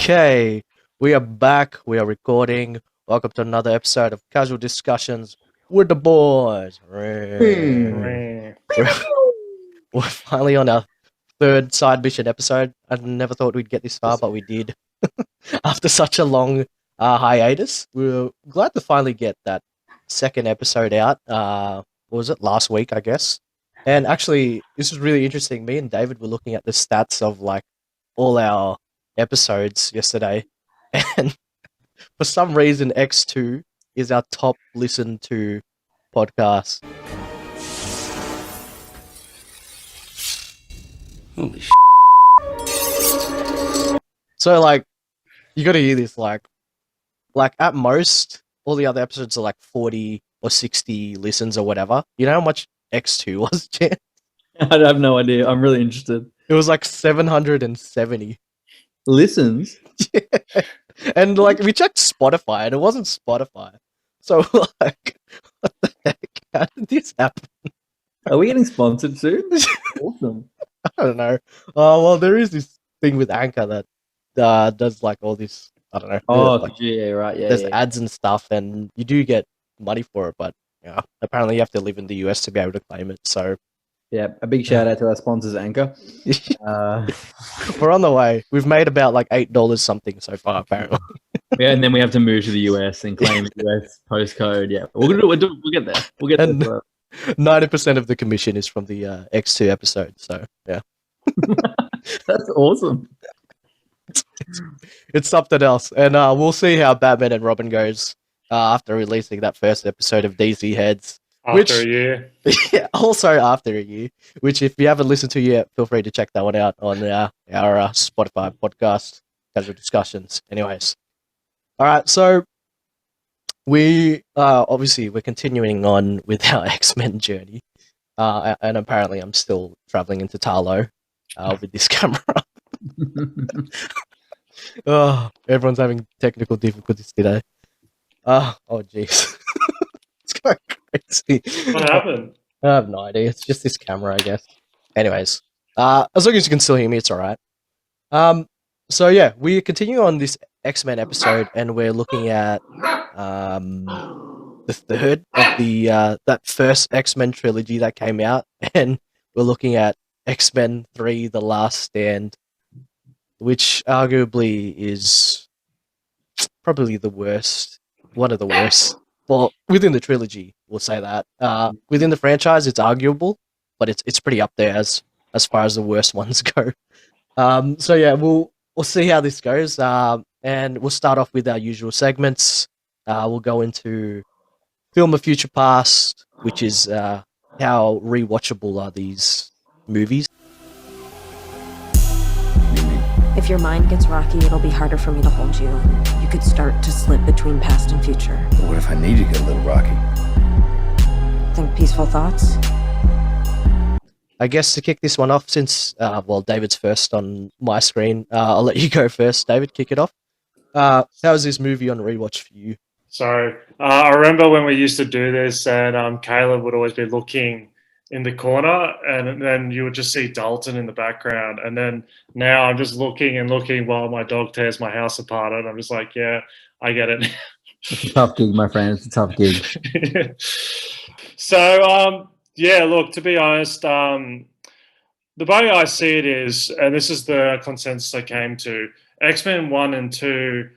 Okay, we are back. We are recording. Welcome to another episode of Casual Discussions with the boys. We're finally on our third side mission episode. I never thought we'd get this far, but we did. After such a long hiatus, we were glad to finally get that second episode out. What was it, last week, I guess? And actually, this was really interesting. Me and David were looking at the stats of like all our episodes yesterday, and for some reason, X2 is our top listened to podcast. Holy sh! So, like, you got to hear this. Like at most, all the other episodes are like 40 or 60 listens or whatever. You know how much X2 was, Jan? I have no idea. I'm really interested. It was like 770. Listens? Yeah. And like we checked Spotify and it wasn't Spotify. So like what the heck? How did this happen? Are we getting sponsored soon? Awesome. I don't know. Well, there is this thing with Anchor that does like all this. I don't know. Oh, like, yeah, right. Yeah, there's yeah. ads and stuff, and you do get money for it, but yeah, apparently you have to live in the US to be able to claim it. So Yeah, a big shout out to our sponsors, Anchor. we're on the way. We've made about like $8 something so far, apparently. Yeah, and then we have to move to the US and claim US postcode. Yeah, we'll get there. We'll get And there. 90% of the commission is from the X2 episode. So yeah, That's awesome. it's something else, and we'll see how Batman and Robin goes after releasing that first episode of DC Heads. After a year. Yeah, also after a year, which if you haven't listened to yet, feel free to check that one out on our Spotify podcast, Casual Discussions. Anyways, all right, so we obviously we're continuing on with our X-Men journey, and apparently I'm still traveling into Tarlo with this camera. Oh, everyone's having technical difficulties today. Oh jeez. It's going crazy. What happened? I have no idea. It's just this camera, I guess. Anyways, as long as you can still hear me, it's all right. So yeah, we continue on this X-Men episode, and we're looking at the third of the that first X-Men trilogy that came out, and we're looking at X-Men 3: The Last Stand, which arguably is probably the worst, one of the worst. Well, within the trilogy, we'll say that. Within the franchise, it's arguable, but it's pretty up there as far as the worst ones go. So yeah, we'll see how this goes, and we'll start off with our usual segments. We'll go into Film of Future Past, which is how rewatchable are these movies. If your mind gets rocky, it'll be harder for me to hold you. You could start to slip between past and future. What if I need to get a little rocky? Think peaceful thoughts? I guess to kick this one off, since David's first on my screen, I'll let you go first. David, kick it off. How was this movie on rewatch for you? So I remember when we used to do this, and Caleb would always be looking in the corner, and then you would just see Dalton in the background. And then now I'm just looking and looking while my dog tears my house apart, and I'm just like, yeah, I get it. It's a tough gig, my friend. It's a tough gig. So, yeah, look, to be honest, the way I see it is, and this is the consensus I came to, X-Men 1 and 2,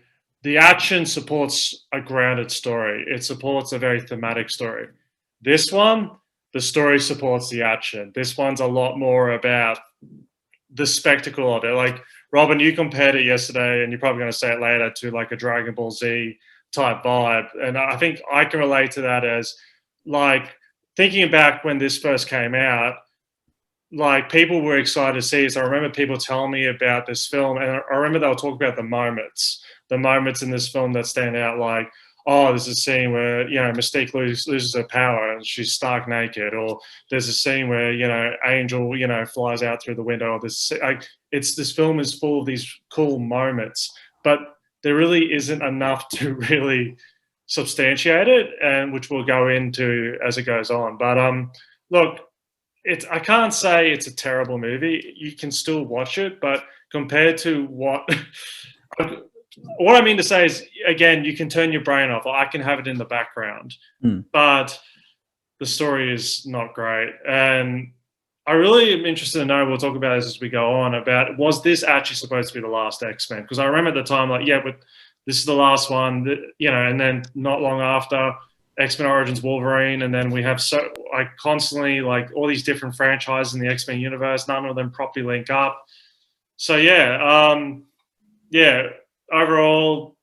the action supports a grounded story. It supports a very thematic story. This one, the story supports the action. This one's a lot more about the spectacle of it. Like, Robin, you compared it yesterday, and you're probably going to say it later, to like a Dragon Ball Z type vibe. And I think I can relate to that as, like, thinking back when this first came out, like, people were excited to see it. So I remember people telling me about this film, and I remember they were talking about the moments in this film that stand out, like, oh, there's a scene where, you know, Mystique loses her power and she's stark naked, or there's a scene where, you know, Angel, you know, flies out through the window. Or this film is full of these cool moments, but there really isn't enough to really substantiate it, and which we'll go into as it goes on. But look, I can't say it's a terrible movie. You can still watch it, but compared to what what I mean to say is, again, you can turn your brain off. I can have it in the background, but the story is not great. And I really am interested to know, we'll talk about this as we go on, about was this actually supposed to be the last X-Men? Because I remember at the time, like, yeah, but this is the last one, and then not long after, X-Men Origins Wolverine, and then we have constantly like all these different franchises in the X-Men universe, none of them properly link up. So overall,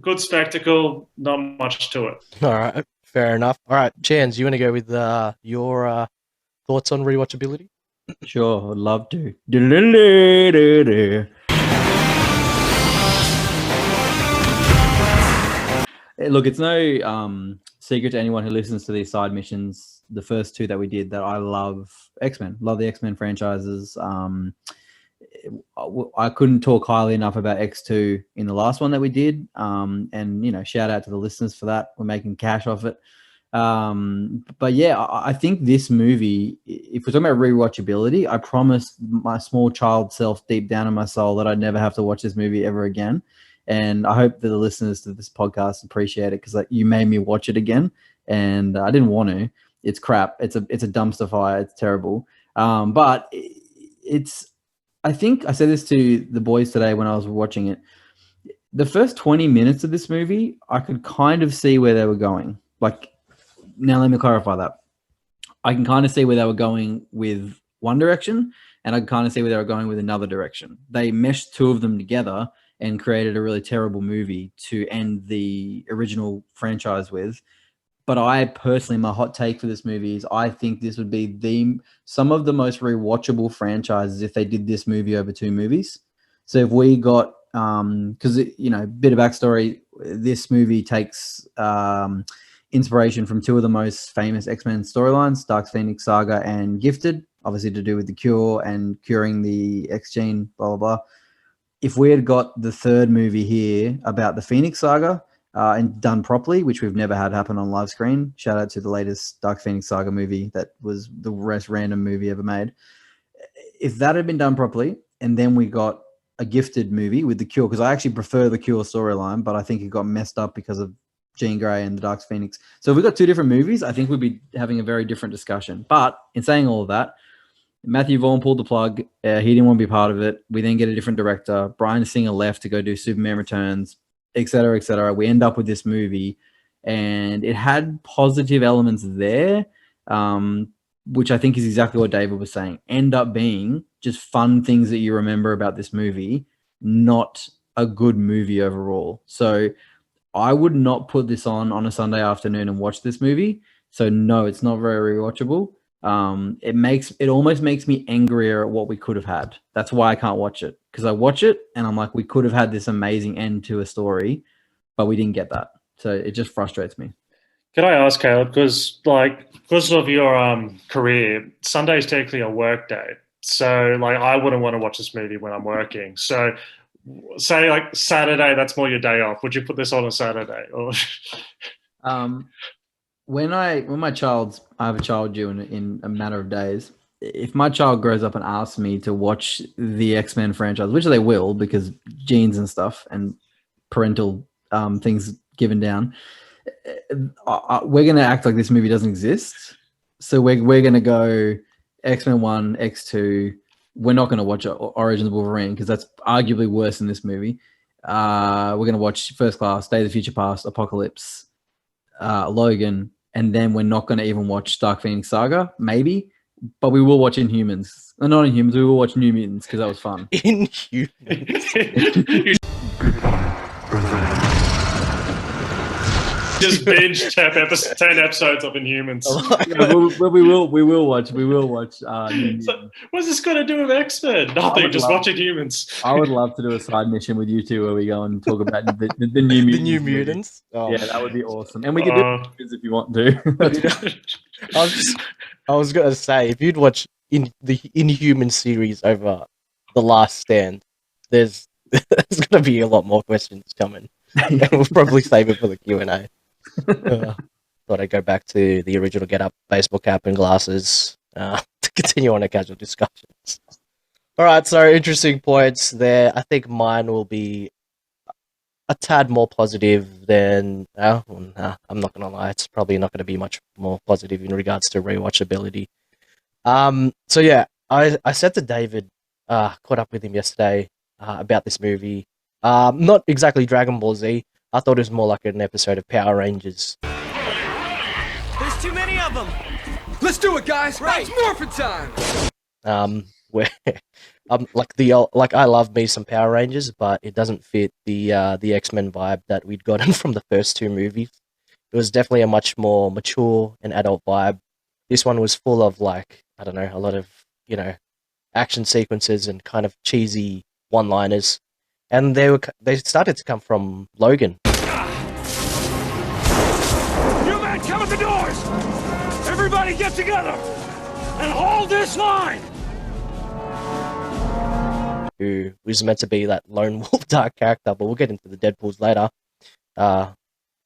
good spectacle, not much to it. All right, fair enough. All right, Chans, you want to go with your thoughts on rewatchability? Sure, I'd love to. Look, it's no secret to anyone who listens to these side missions, the first two that we did, that I love X-Men. Love the X-Men franchises. I couldn't talk highly enough about X2 in the last one that we did. And, shout out to the listeners for that. We're making cash off it. But yeah, I think this movie, if we're talking about rewatchability, I promised my small child self deep down in my soul that I'd never have to watch this movie ever again. And I hope that the listeners to this podcast appreciate it, because you made me watch it again, and I didn't want to. It's crap. It's a dumpster fire. It's terrible. But I think I said this to the boys today when I was watching it. The first 20 minutes of this movie, I could kind of see where they were going. Now let me clarify that. I can kind of see where they were going with one direction, and I can kind of see where they were going with another direction. They meshed two of them together and created a really terrible movie to end the original franchise with. But I personally, my hot take for this movie is I think this would be some of the most rewatchable franchises if they did this movie over two movies. So if we got, because, bit of backstory, this movie takes inspiration from two of the most famous X-Men storylines, Dark Phoenix Saga and Gifted, obviously to do with the cure and curing the X gene, blah, blah, blah. If we had got the third movie here about the Phoenix Saga and done properly, which we've never had happen on live screen, shout out to the latest Dark Phoenix Saga movie that was the most random movie ever made. If that had been done properly, and then we got a Gifted movie with the cure, because I actually prefer the cure storyline, but I think it got messed up because of Jean Grey and the Dark Phoenix. So if we got two different movies, I think we'd be having a very different discussion. But in saying all of that, Matthew Vaughn pulled the plug. He didn't want to be part of it. We then get a different director. Bryan Singer left to go do Superman Returns, et cetera, et cetera. We end up with this movie, and it had positive elements there, which I think is exactly what David was saying. End up being just fun things that you remember about this movie, not a good movie overall. So I would not put this on a Sunday afternoon and watch this movie. So no, it's not very rewatchable. It almost makes me angrier at what we could have had. That's why I can't watch it, because I watch it and I'm like, we could have had this amazing end to a story, but we didn't get that. So it just frustrates me. Can I ask, Caleb, because of your career, Sunday is technically a work day. So I wouldn't want to watch this movie when I'm working. So say Saturday, that's more your day off. Would you put this on a Saturday? Or when I have a child due in a matter of days, if my child grows up and asks me to watch the X-Men franchise, which they will because genes and stuff and parental things given down, we're going to act like this movie doesn't exist. So we're going to go X-Men 1, X2. We're not going to watch Origins Wolverine because that's arguably worse than this movie. We're going to watch First Class, Day of the Future Past, Apocalypse, Logan, and then we're not going to even watch Dark Phoenix Saga, maybe, but we will watch Inhumans. Not Inhumans, we will watch New Mutants because that was fun. Inhumans. Just binge 10 episodes of Inhumans. We will watch New Mutants. So, what's this got to do with X-Men? Nothing, just watch Inhumans. I would love to do a side mission with you two where we go and talk about the New Mutants. The New Mutants? Oh. Yeah, that would be awesome. And we could do it if you want to. I was going to say, if you'd watch the Inhuman series over The Last Stand, there's going to be a lot more questions coming. We'll probably save it for the Q&A. Thought I'd go back to the original get-up, baseball cap and glasses to continue on a casual discussions. All right, so interesting points there. I think mine will be a tad more positive than. I'm not gonna lie. It's probably not gonna be much more positive in regards to rewatchability. So yeah, I said to David, caught up with him yesterday about this movie. Not exactly Dragon Ball Z. I thought it was more like an episode of Power Rangers. There's too many of them. Let's do it, guys. Right. It's morphin' time. Where like I love me some Power Rangers, but it doesn't fit the X-Men vibe that we'd gotten from the first two movies. It was definitely a much more mature and adult vibe. This one was full of like, I don't know, a lot of, action sequences and kind of cheesy one-liners. And they started to come from Logan. You men come at the doors. Everybody get together and hold this line. Who was meant to be that lone wolf dark character, but we'll get into the Deadpools later.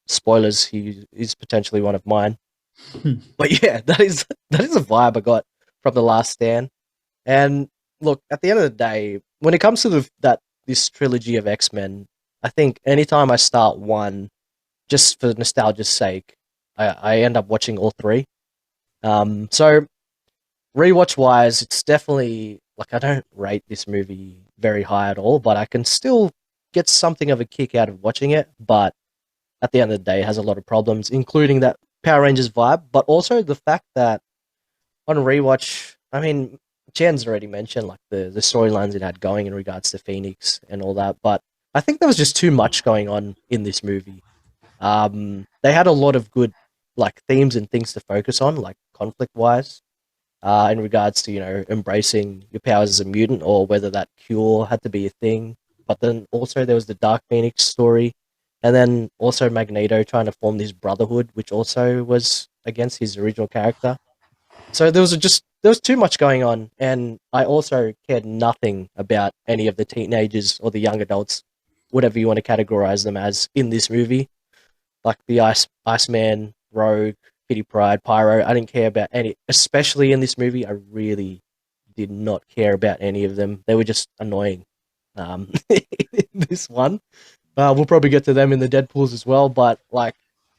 Spoilers, he is potentially one of mine. But yeah, that is a vibe I got from The Last Stand. And look, at the end of the day, when it comes to this trilogy of X-Men, I think anytime I start one, just for nostalgia's sake, I end up watching all three. So rewatch wise, it's definitely like I don't rate this movie very high at all, but I can still get something of a kick out of watching it. But at the end of the day, it has a lot of problems, including that Power Rangers vibe, but also the fact that on rewatch, I mean, Chan's already mentioned like the storylines it had going in regards to Phoenix and all that, but I think there was just too much going on in this movie. They had a lot of good like themes and things to focus on, like conflict wise, in regards to embracing your powers as a mutant or whether that cure had to be a thing. But then also there was the Dark Phoenix story, and then also Magneto trying to form this brotherhood, which also was against his original character. So there was too much going on, and I also cared nothing about any of the teenagers or the young adults, whatever you want to categorize them as, in this movie. Like the Iceman, Rogue, Kitty Pryde, Pyro. I didn't care about any, especially in this movie. I really did not care about any of them. They were just annoying. This one, we'll probably get to them in the Deadpools as well. But like,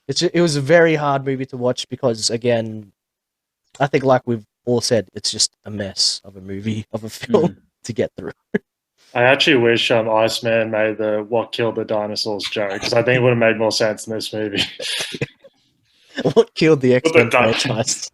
it was a very hard movie to watch because, again, I think like we've all said, it's just a mess of a movie, of a film to get through. I actually wish Iceman made the "what killed the dinosaurs" joke, because I think it would have made more sense in this movie. What killed the X-Men franchise?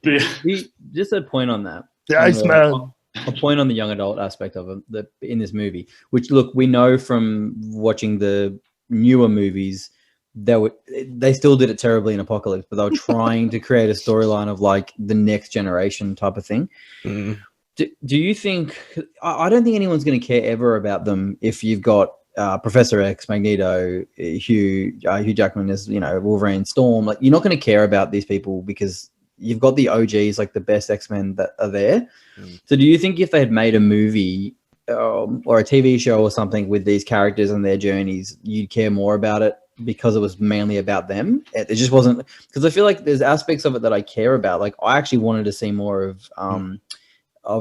Just a point on that. The Iceman. A point on the young adult aspect of it in this movie, which look, we know from watching the newer movies, they still did it terribly in Apocalypse, but they were trying to create a storyline of like the next generation type of thing. Do you think? I don't think anyone's going to care ever about them if you've got Professor X, Magneto, Hugh Jackman as Wolverine, Storm. Like, you're not going to care about these people because you've got the OGs, like the best X-Men that are there. So do you think if they had made a movie or a TV show or something with these characters and their journeys, you'd care more about it because it was mainly about them? It just wasn't, because I feel like there's aspects of it that I care about. Like, I actually wanted to see more of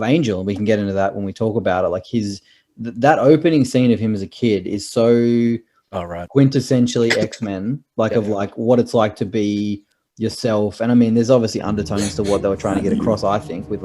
Angel, and we can get into that when we talk about it. Like that opening scene of him as a kid is so quintessentially X-Men, like of like what it's like to be yourself. And I mean, there's obviously undertones to what they were trying to get across, I think, with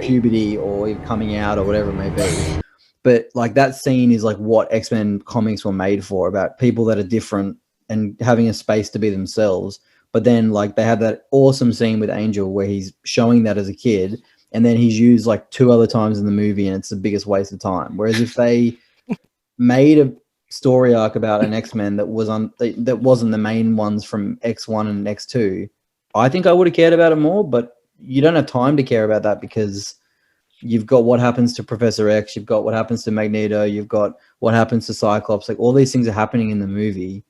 puberty or coming out or whatever it may be. But like that scene is like what X-Men comics were made for, about people that are different and having a space to be themselves. But then like they have that awesome scene with Angel where he's showing that as a kid, and then he's used like 2 other times in the movie, and it's the biggest waste of time. Whereas if they made a story arc about an X-Men that wasn't the main ones from X1 and X2, I think I would have cared about it more. But you don't have time to care about that because you've got what happens to Professor X, you've got what happens to Magneto, you've got what happens to Cyclops. Like, all these things are happening in the movie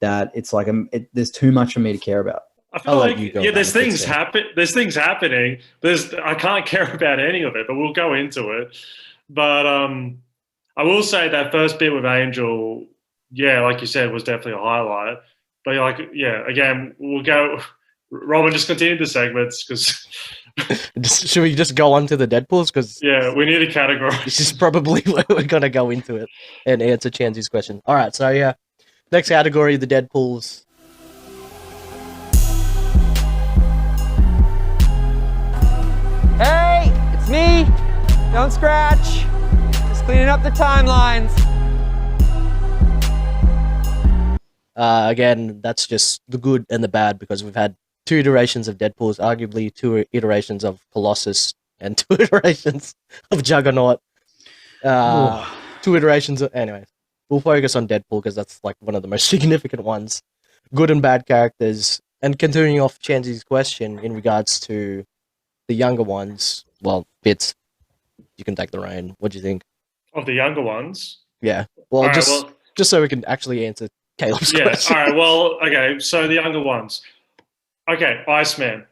that it's like there's too much for me to care about. I feel like there's things happening. I can't care about any of it, but we'll go into it. But I will say that first bit with Angel, like you said, was definitely a highlight. But again, we'll go. Robin, just continue the segments because Should we just go on to the Deadpools? Because Yeah, we need a category. this is probably where we're gonna go into it and answer Chansy's question. All right, so yeah, next category, the Deadpools. Hey, it's me. Don't scratch. Just cleaning up the timelines. Again, that's just the good and the bad because we've had 2 iterations of Deadpools, arguably 2 iterations of Colossus, and 2 iterations of Juggernaut. 2 iterations of... Anyways, we'll focus on Deadpool because that's like one of the most significant ones. Good and bad characters. And continuing off Chansy's question in regards to the younger ones, well, Fitz, you can take the reign. What do you think? Of the younger ones? Yeah. Well, All right, just so we can actually answer Caleb's yeah, question. all right, well, okay, so the younger ones. Okay, Iceman.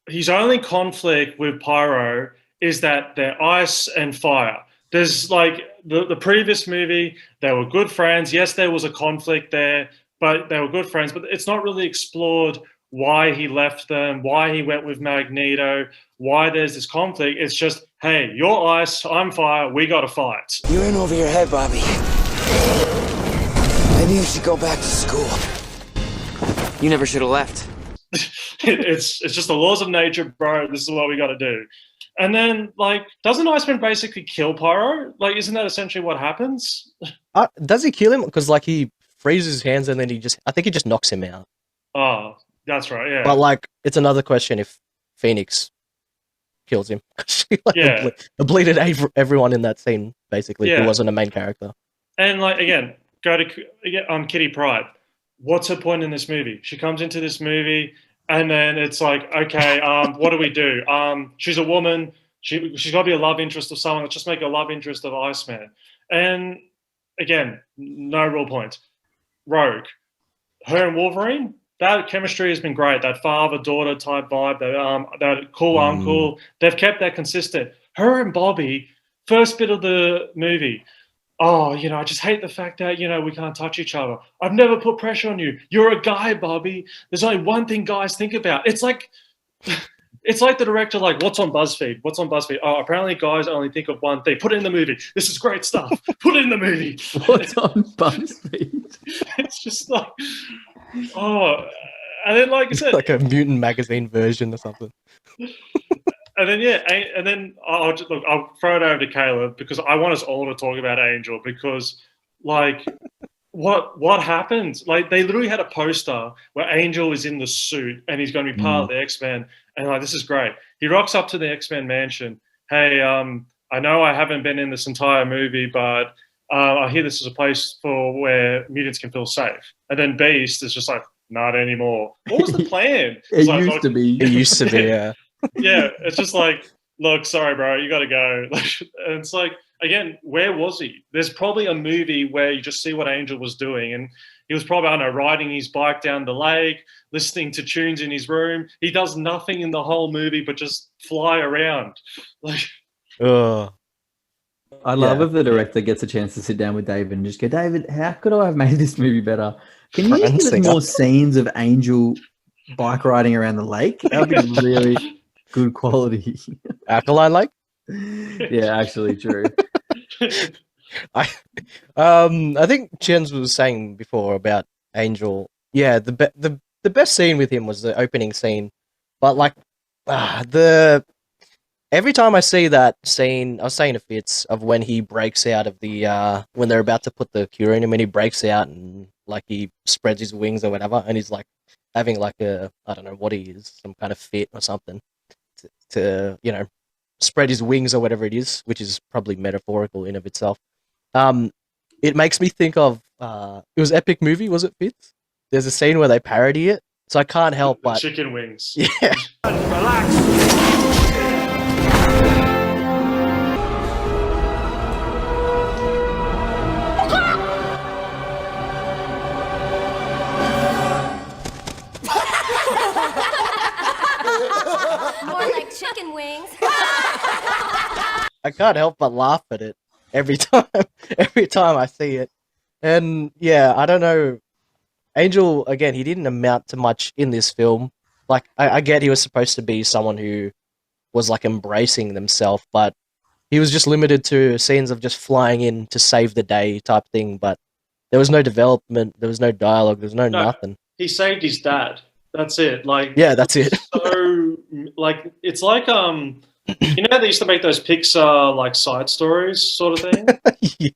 His only conflict with Pyro is that they're ice and fire. There's like the previous movie, they were good friends. Yes, there was a conflict there, but they were good friends. But it's not really explored why he left them, why he went with Magneto, why there's this conflict. It's just, hey, you're ice, I'm fire, we got to fight. You're in over your head, Bobby. Maybe you should go back to school. You never should have left. It's just the laws of nature, bro. This is what we got to do. And then, like, doesn't Iceman basically kill Pyro? Like, isn't that essentially what happens? Does he kill him? Because, like, he freezes his hands and then I think he just knocks him out. Oh, that's right, yeah. But, like, it's another question if Phoenix kills him. She, like, Yeah. Bleeded everyone in that scene, basically, who Yeah. wasn't a main character. And, like, again, go to Kitty Pryde. What's her point in this movie? She comes into this movie, and then it's like, okay, what do we do? She's a woman. She's got to be a love interest of someone. Let's just make a love interest of Iceman. And, again, no real point. Rogue. Her and Wolverine, that chemistry has been great. That father-daughter type vibe, that cool uncle. They've kept that consistent. Her and Bobby, first bit of the movie, oh, I just hate the fact that, we can't touch each other. I've never put pressure on you. You're a guy, Bobby. There's only one thing guys think about. It's like the director, like, what's on BuzzFeed? What's on BuzzFeed? Oh, apparently guys only think of one thing. Put it in the movie. This is great stuff. Put it in the movie. What's on BuzzFeed? It's just like, oh. And then, like I said, Like a mutant magazine version or something. and then, and then I'll throw it over to Caleb because I want us all to talk about Angel because, like, what happened? Like, they literally had a poster where Angel is in the suit and he's going to be part of the X-Men, and like, this is great. He rocks up to the X-Men mansion. Hey, I know I haven't been in this entire movie, but I hear this is a place for where mutants can feel safe. And then Beast is just like, not anymore. What was the plan? It Like, used to be. It used to be, yeah. yeah, it's just like, look, sorry, bro, you got to go. And it's like, again, where was he? There's probably a movie where you just see what Angel was doing, and he was probably, I don't know, riding his bike down the lake, listening to tunes in his room. He does nothing in the whole movie but just fly around. Like, Ugh. I love Yeah. if the director gets a chance to sit down with David and just go, David, how could I have made this movie better? Can you just give us more scenes of Angel bike riding around the lake? That would be really good quality. Alkaline Lake? Yeah, actually, true. I think Jens was saying before about Angel. Yeah, the best scene with him was the opening scene, but like every time I see that scene, I was saying to Fitz of when he breaks out of the when they're about to put the cure in him, and he breaks out and like he spreads his wings or whatever, and he's like having like I don't know what he is, some kind of fit or something to spread his wings or whatever it is, which is probably metaphorical in of itself. It makes me think of it was Epic Movie, was it, Fitz? There's a scene where they parody it, so I can't help but chicken wings. yeah. More like chicken wings. I can't help but laugh at it every time I see it. And yeah, I don't know. Angel, again, he didn't amount to much in this film. like I get he was supposed to be someone who was like embracing themselves, but he was just limited to scenes of just flying in to save the day type thing. But there was no development, there was no dialogue, there was no nothing. He saved his dad. That's it. Like, Yeah, that's it. So, like, it's like you know, they used to make those Pixar like side stories sort of thing. Yeah,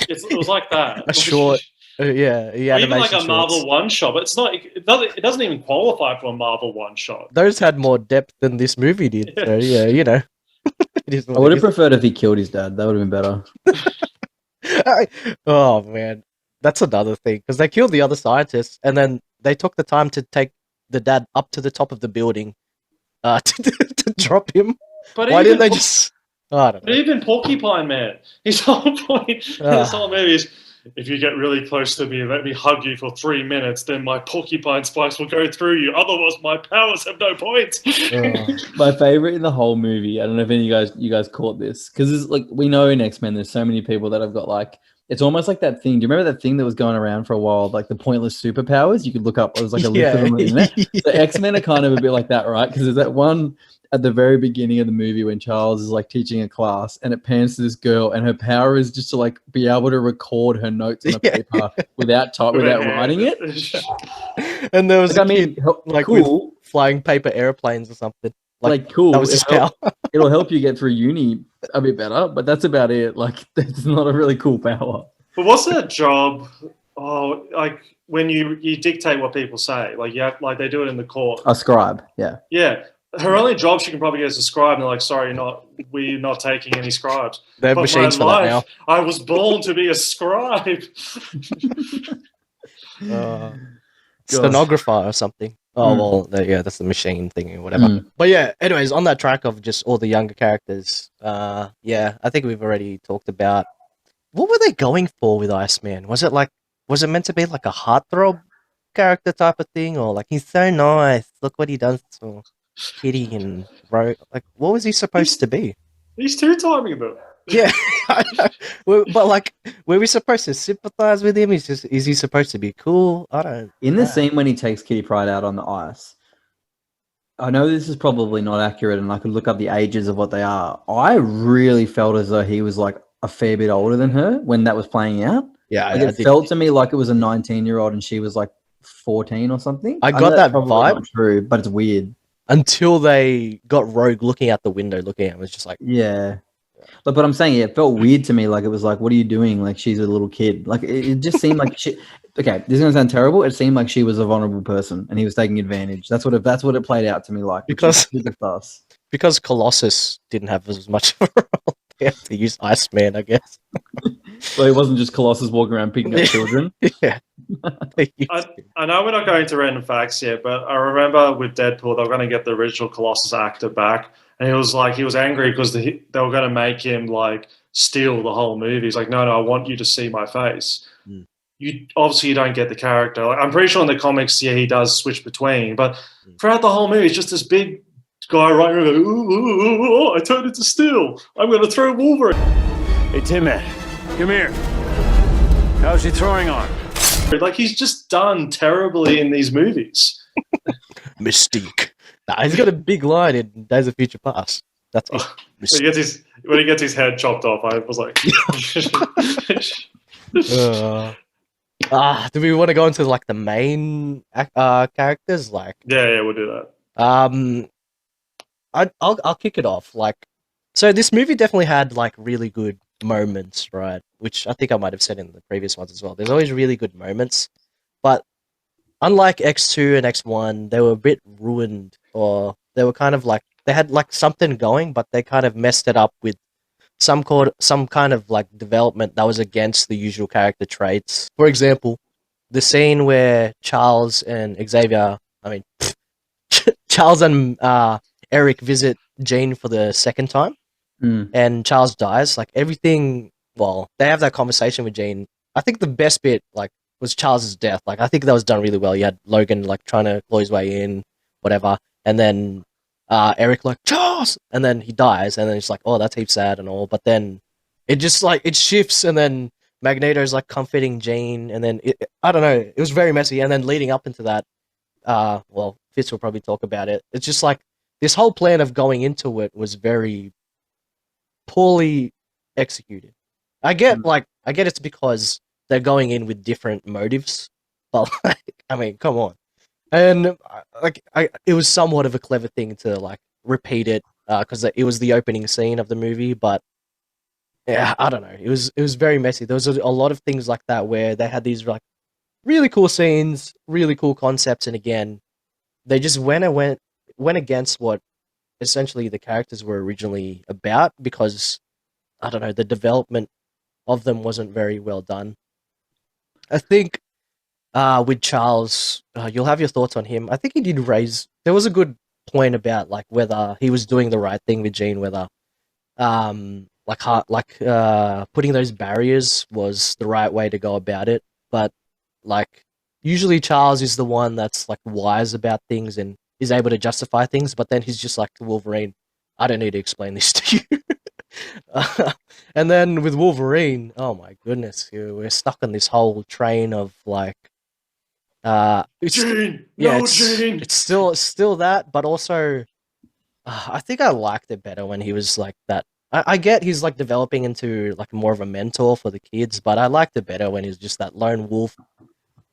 It was like that. a short. Yeah, Even like a shorts. Marvel one shot, but it's not. It doesn't even qualify for a Marvel one shot. Those had more depth than this movie did. So yeah, you know. It is what I would it have is. preferred if he killed his dad. That would have been better. Oh man, that's another thing because they killed the other scientists and then they took the time to take the dad up to the top of the building, to drop him. But Why even didn't they just? Oh, I don't But know. even Porcupine Man, his whole point in this whole movie is, if you get really close to me and let me hug you for 3 minutes, then my porcupine spikes will go through you. Otherwise, my powers have no point. My favorite in the whole movie. I don't know if any of you guys caught this because it's like we know in X-Men there's so many people that have got like it's almost like that thing. Do you remember that thing that was going around for a while, like the pointless superpowers? You could look up. It was like a list of them on the internet. So X-Men are kind of a bit like that, right? Because there's that one at the very beginning of the movie when Charles is like teaching a class and it pans to this girl and her power is just to like be able to record her notes on a paper without writing it. And there was Like, a kid, like cool. with flying paper airplanes or something. Like cool. That was his power. It'll help you get through uni a bit better, but that's about it. Like that's not a really cool power. But what's that job? Oh, like when you dictate what people say, like like they do it in the court. A scribe, yeah. Yeah. Her only job she can probably get is a scribe, and they're like, "Sorry, we're not taking any scribes." They have But machines for my that now. life, I was born to be a scribe. Stenographer or something. Oh well, yeah, that's the machine thing or whatever. But yeah, anyways, on that track of just all the younger characters, yeah, I think we've already talked about what were they going for with Iceman? Was it meant to be like a heartthrob character type of thing, or like he's so nice, look what he does for Kitty and Bro? Like, what was he supposed to be? He's two-timing them. Yeah, but like, were we supposed to sympathize with him? Is he supposed to be cool? I don't. In the scene when he takes Kitty Pryde out on the ice, I know this is probably not accurate, and I could look up the ages of what they are. I really felt as though he was like a fair bit older than her when that was playing out. Yeah, like, it felt to me like it was a 19-year-old and she was like 14 or something. I got that vibe. Not true, but it's weird. Until they got Rogue looking out the window, looking at it, was just like, yeah. But I'm saying, it felt weird to me. Like it was like, what are you doing? Like she's a little kid. Like it just seemed like she. Okay, this is gonna sound terrible. It seemed like she was a vulnerable person and he was taking advantage. That's what it played out to me like. Because Colossus didn't have as much of a role. They had to use Iceman, I guess. So it wasn't just Colossus walking around picking up children. Yeah. I know we're not going to random facts yet, but I remember with Deadpool, they were going to get the original Colossus actor back, and he was angry because they were going to make him like steal the whole movie. He's like, no, I want you to see my face. You don't get the character. Like, I'm pretty sure in the comics, yeah, he does switch between, but throughout the whole movie, it's just this big guy right here, like, ooh, I turned into steel. I'm going to throw Wolverine. Hey, Tim-Man, come here. How's your throwing arm? Like, he's just done terribly in these movies. Mystique. Nah, he's got a big line in Days of Future Past. That's it. When he gets his head chopped off, I was like... do we want to go into like the main characters? Like, yeah, we'll do that. I'll kick it off. Like, so this movie definitely had like really good moments, right? Which I think I might have said in the previous ones as well. There's always really good moments, but unlike X2 and X1, they were a bit ruined, or they were kind of like they had like something going, but they kind of messed it up with some kind of like development that was against the usual character traits. For example, the scene where Charles and Charles and Eric visit Jean for the second time, and Charles dies. Like everything, well, they have that conversation with Jean. I think the best bit, like, was Charles's death. Like, I think that was done really well. You had Logan like trying to claw his way in, whatever, and then Eric like Charles, and then he dies, and then it's like, oh, that's heaps sad and all. But then it just like it shifts, and then Magneto's like comforting Jean, and then I don't know, it was very messy. And then leading up into that, Fitz will probably talk about it. It's just like this whole plan of going into it was very poorly executed. I get it's because they're going in with different motives, but like, I mean, come on. And it was somewhat of a clever thing to like repeat it because it was the opening scene of the movie, but yeah, I don't know. It was very messy. There was a lot of things like that where they had these like really cool scenes, really cool concepts, and again, they just went against what essentially the characters were originally about because I don't know, the development of them wasn't very well done. I think with Charles, you'll have your thoughts on him. I think he did raise. There was a good point about like whether he was doing the right thing with Jean, whether putting those barriers was the right way to go about it. But like usually Charles is the one that's like wise about things and is able to justify things. But then he's just like Wolverine. I don't need to explain this to you. And then with Wolverine, oh my goodness, we're stuck on this whole train of like, Jean, it's still that, but also, I think I liked it better when he was like that. I get he's like developing into like more of a mentor for the kids, but I liked it better when he's just that lone wolf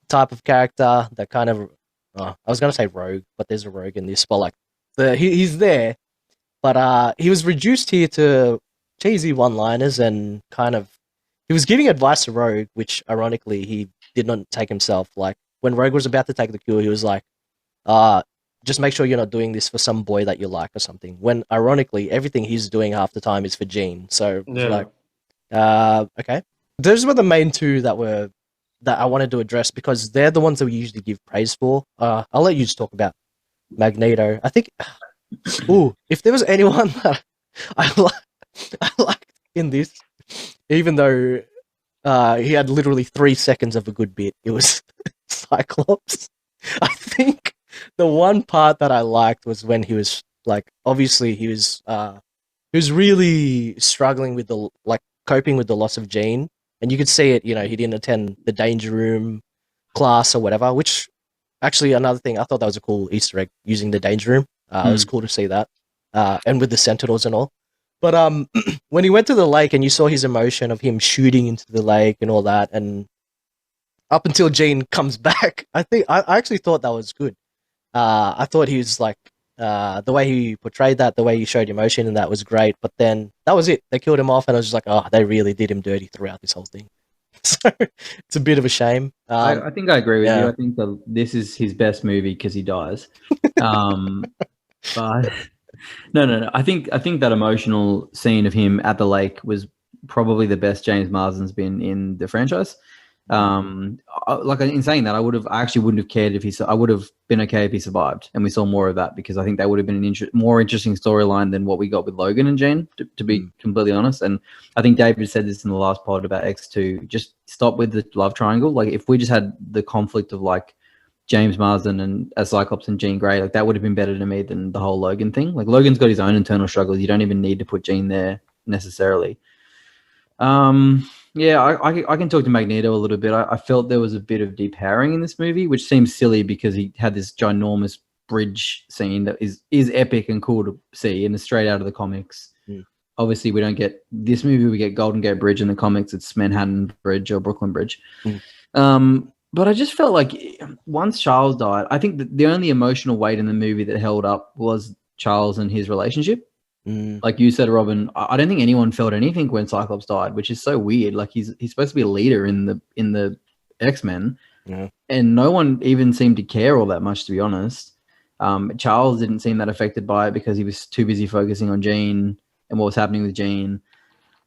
type of character. That kind of, I was gonna say rogue, but there's a rogue in this, but like he's there, but he was reduced here to cheesy one-liners and kind of he was giving advice to Rogue, which ironically he did not take himself. Like when Rogue was about to take the cure, he was like, just make sure you're not doing this for some boy that you like or something. When ironically everything he's doing half the time is for Jean. So like okay. Those were the main two that I wanted to address because they're the ones that we usually give praise for. I'll let you just talk about Magneto. I think if there was anyone that I liked in this, even though he had literally 3 seconds of a good bit, it was Cyclops. I think the one part that I liked was when he was like, obviously he was really struggling with coping with the loss of Jean, and you could see it. You know, he didn't attend the Danger Room class or whatever. Which actually another thing, I thought that was a cool Easter egg using the Danger Room. It was cool to see that, and with the Sentinels and all. But when he went to the lake and you saw his emotion of him shooting into the lake and all that, and up until Jean comes back, I actually thought that was good. I thought he was like the way he portrayed that, the way he showed emotion, and that was great. But then that was it. They killed him off, and I was just like, oh, they really did him dirty throughout this whole thing. So it's a bit of a shame. I think I agree with you. I think this is his best movie because he dies. But no. I think that emotional scene of him at the lake was probably the best James Marsden's been in the franchise. Like in saying that, I actually wouldn't have cared if I would have been okay if he survived and we saw more of that, because I think that would have been an more interesting storyline than what we got with Logan and Jean, to be completely honest. And I think David said this in the last pod about X2, just stop with the love triangle. Like if we just had the conflict of like James Marsden and as Cyclops and Jean Grey, like that would have been better to me than the whole Logan thing. Like Logan's got his own internal struggles. You don't even need to put Jean there necessarily. Yeah, I can talk to Magneto a little bit. I felt there was a bit of depowering in this movie, which seems silly because he had this ginormous bridge scene that is epic and cool to see and is straight out of the comics. Obviously, we don't get this movie. We get Golden Gate Bridge in the comics. It's Manhattan Bridge or Brooklyn Bridge. But I just felt like once Charles died, I think that the only emotional weight in the movie that held up was Charles and his relationship. Like you said, Robin, I don't think anyone felt anything when Cyclops died, which is so weird. Like he's supposed to be a leader in the X-Men, and no one even seemed to care all that much, to be honest. Charles didn't seem that affected by it because he was too busy focusing on Jean and what was happening with Jean.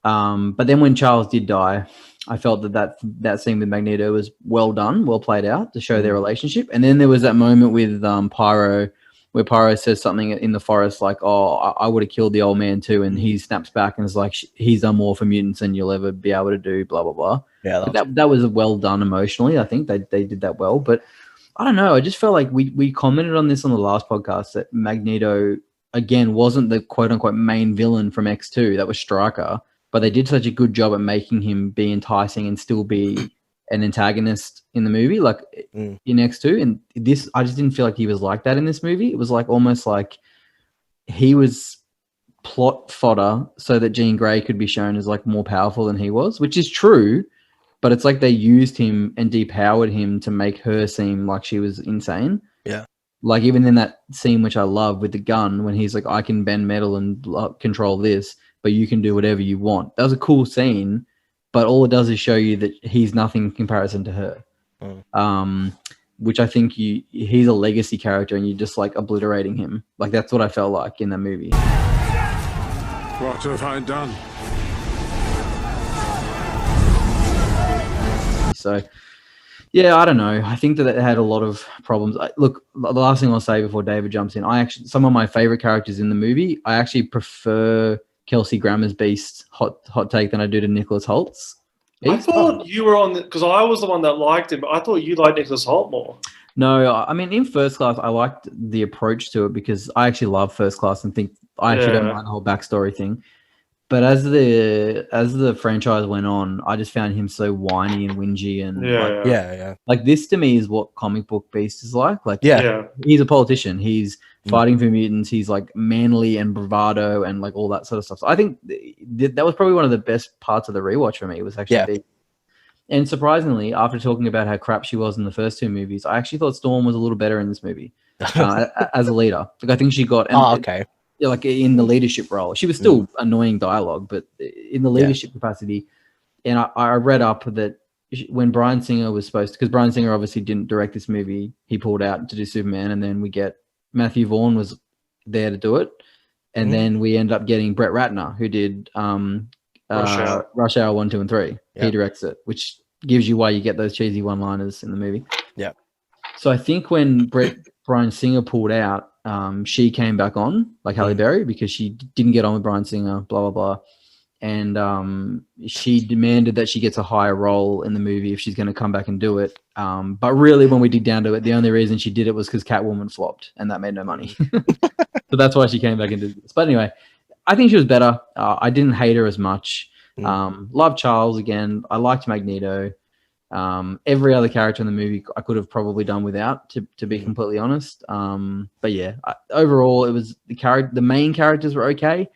But then when Charles did die, I felt that scene with Magneto was well done, well played out to show their relationship. And then there was that moment with Pyro, where Pyro says something in the forest like, oh, I would have killed the old man too. And he snaps back and is like, he's done more for mutants than you'll ever be able to do, blah, blah, blah. Yeah, that was well done emotionally. I think they did that well. But I don't know. I just felt like we commented on this on the last podcast that Magneto, again, wasn't the quote-unquote main villain from X2. That was Stryker. But they did such a good job at making him be enticing and still be an antagonist in the movie, like in X2. And this, I just didn't feel like he was like that in this movie. It was like almost like he was plot fodder so that Jean Grey could be shown as like more powerful than he was, which is true. But it's like they used him and depowered him to make her seem like she was insane. Yeah. Like even in that scene, which I love with the gun, when he's like, I can bend metal and control this, but you can do whatever you want. That was a cool scene, but all it does is show you that he's nothing in comparison to her. Which I think he's a legacy character and you're just like obliterating him. Like that's what I felt like in that movie. What have I done? So, yeah, I don't know. I think that it had a lot of problems. Look, the last thing I'll say before David jumps in, some of my favorite characters in the movie, I actually prefer Kelsey Grammer's Beast hot take than I do to Nicholas Holt's. I thought you were on because I was the one that liked him, but I thought you liked Nicholas Hoult more. No, I mean in First Class, I liked the approach to it because I actually love First Class and think I actually don't mind the whole backstory thing. But as the franchise went on, I just found him so whiny and whingy and like this to me is what comic book Beast is like. Like he's a politician. He's fighting for mutants. He's like manly and bravado and like all that sort of stuff. So I think that was probably one of the best parts of the rewatch for me was actually Beast. And surprisingly, after talking about how crap she was in the first two movies, I actually thought Storm was a little better in this movie as a leader. Like I think she got like in the leadership role. She was still annoying dialogue, but in the leadership capacity. And I read up that when Bryan Singer was supposed to, because Bryan Singer obviously didn't direct this movie, he pulled out to do Superman, and then we get Matthew Vaughn was there to do it. And then we end up getting Brett Ratner, who did Rush Hour 1, 2, and 3. He directs it, which gives you why you get those cheesy one-liners in the movie. Yeah. So I think when Bryan Singer pulled out, she came back on, like Halle Berry, because she didn't get on with Bryan Singer, blah, blah, blah. And she demanded that she gets a higher role in the movie if she's going to come back and do it. But really, when we dig down to it, the only reason she did it was because Catwoman flopped, and that made no money. So that's why she came back and did this. But anyway, I think she was better. I didn't hate her as much. Love Charles again. I liked Magneto. Every other character in the movie I could have probably done without, to be completely honest. But yeah, overall it was the main characters were okay,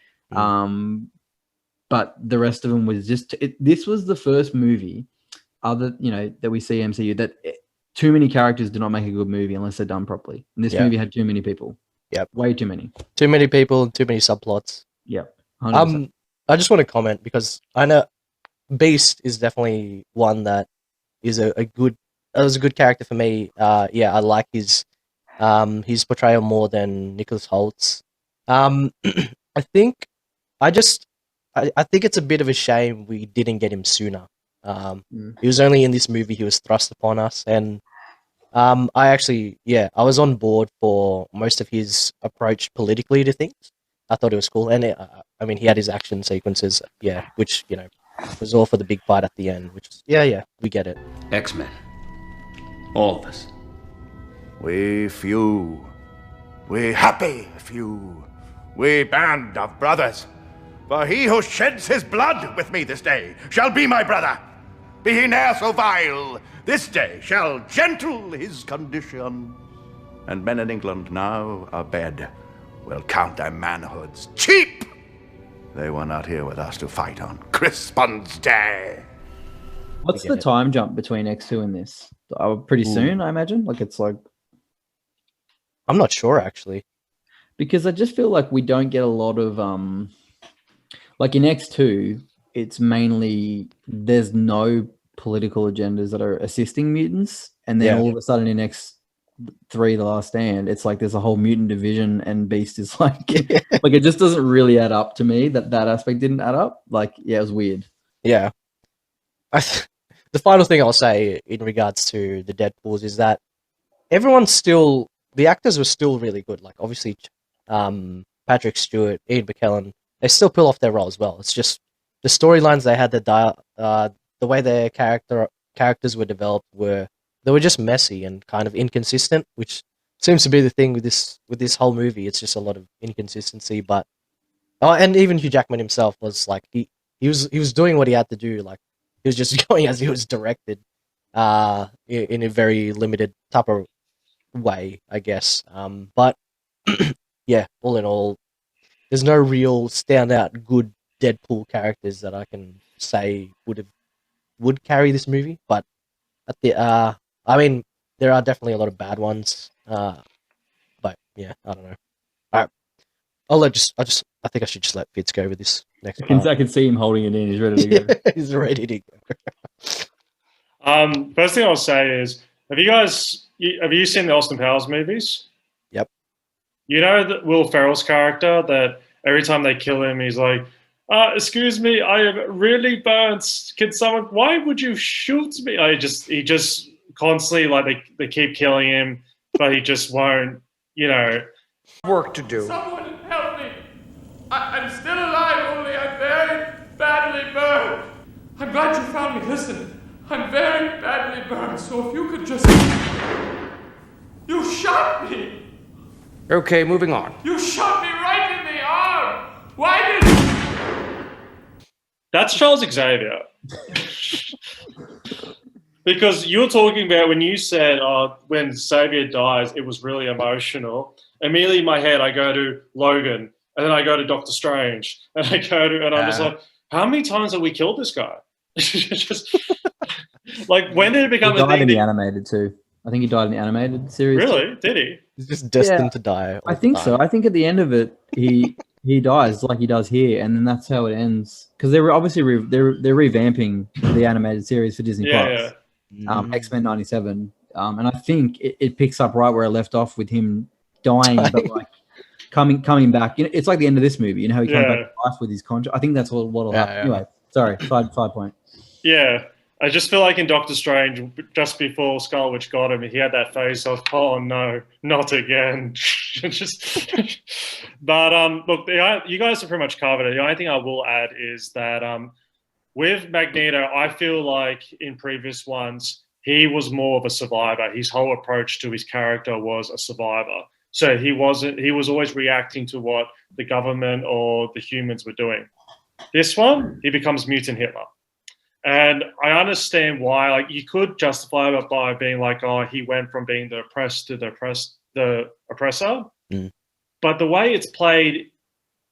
but the rest of them was just. This was the first movie, that we see MCU that too many characters do not make a good movie unless they're done properly. And this movie had too many people. Yep, way too many. Too many people, too many subplots. Yep. 100%. I just want to comment because I know Beast is definitely one that is a good character for me. I like his portrayal more than Nicholas Holt's. I think it's a bit of a shame we didn't get him sooner. He was only in this movie, he was thrust upon us, and I was on board for most of his approach politically to things. I thought it was cool, and he had his action sequences, which was all for the big fight at the end, which is, we get it. X-Men. All of us. We few. We happy few. We band of brothers. For he who sheds his blood with me this day shall be my brother. Be he ne'er so vile, this day shall gentle his condition. And men in England now abed will count their manhoods cheap. They were not here with us to fight on Crispin's Day. What's the time jump between X2 and this? Pretty soon, I imagine? Like, it's like... I'm not sure, actually. Because I just feel like we don't get a lot of... Like, in X2, it's mainly... There's no political agendas that are assisting mutants. And then all of a sudden in X3, The Last Stand, it's like there's a whole mutant division and Beast is like... like, it just doesn't really add up to me. That aspect didn't add up. Like, it was weird. Yeah. The final thing I'll say in regards to the Deadpools is that the actors were still really good. Like, obviously, Patrick Stewart, Ian McKellen, they still pull off their roles well. It's just the storylines they had, the way their characters were developed they were just messy and kind of inconsistent, which seems to be the thing with this whole movie. It's just a lot of inconsistency. But and even Hugh Jackman himself was like he was doing what he had to do. Like, he was just going as he was directed. in a very limited type of way, I guess. But yeah, all in all, there's no real standout good Deadpool characters that I can say would carry this movie. But at the I mean, there are definitely a lot of bad ones. But yeah, I don't know. All right, I think I should just let Fitz go with this next part. I can see him holding it in. He's ready to go. He's ready to go. First thing I'll say is, have you seen the Austin Powers movies? Yep. You know that Will Ferrell's character, that every time they kill him, he's like, excuse me, I am really burnt. Why would you shoot me? He just constantly, like, they keep killing him, but he just won't, Work to do. Someone help me! I'm still alive, only I'm very badly burned. I'm glad you found me. Listen, I'm very badly burned, so if you could just... You shot me! Okay, moving on. You shot me right in the arm! Why did... That's Charles Xavier. Because you're talking about when you said, when Xavier dies, it was really emotional. Immediately in my head, I go to Logan, and then I go to Doctor Strange, and I'm just like, how many times have we killed this guy? Just, like, when did it become He a died in thing? the animated too. I think he died in the animated series. Really? Did he? He's just destined to die. I think so. I think at the end of it, he dies like he does here, and then that's how it ends. Because they're obviously they're revamping the animated series for Disney Plus. X-Men '97, and I think it picks up right where it left off with him dying, but like coming back. It's like the end of this movie. You know how he comes back to life with his contract. I think that's what'll happen. Anyway, sorry, side point. Yeah. I just feel like in Doctor Strange, just before Scarlet Witch got him, he had that face of, oh no, not again. But look, you guys have pretty much covered it. The only thing I will add is that with Magneto, I feel like in previous ones, he was more of a survivor. His whole approach to his character was a survivor. So he was always reacting to what the government or the humans were doing. This one, he becomes mutant Hitler. And I understand why, like, you could justify it by being like, oh, he went from being the oppressed to the oppressor. Mm. But the way it's played,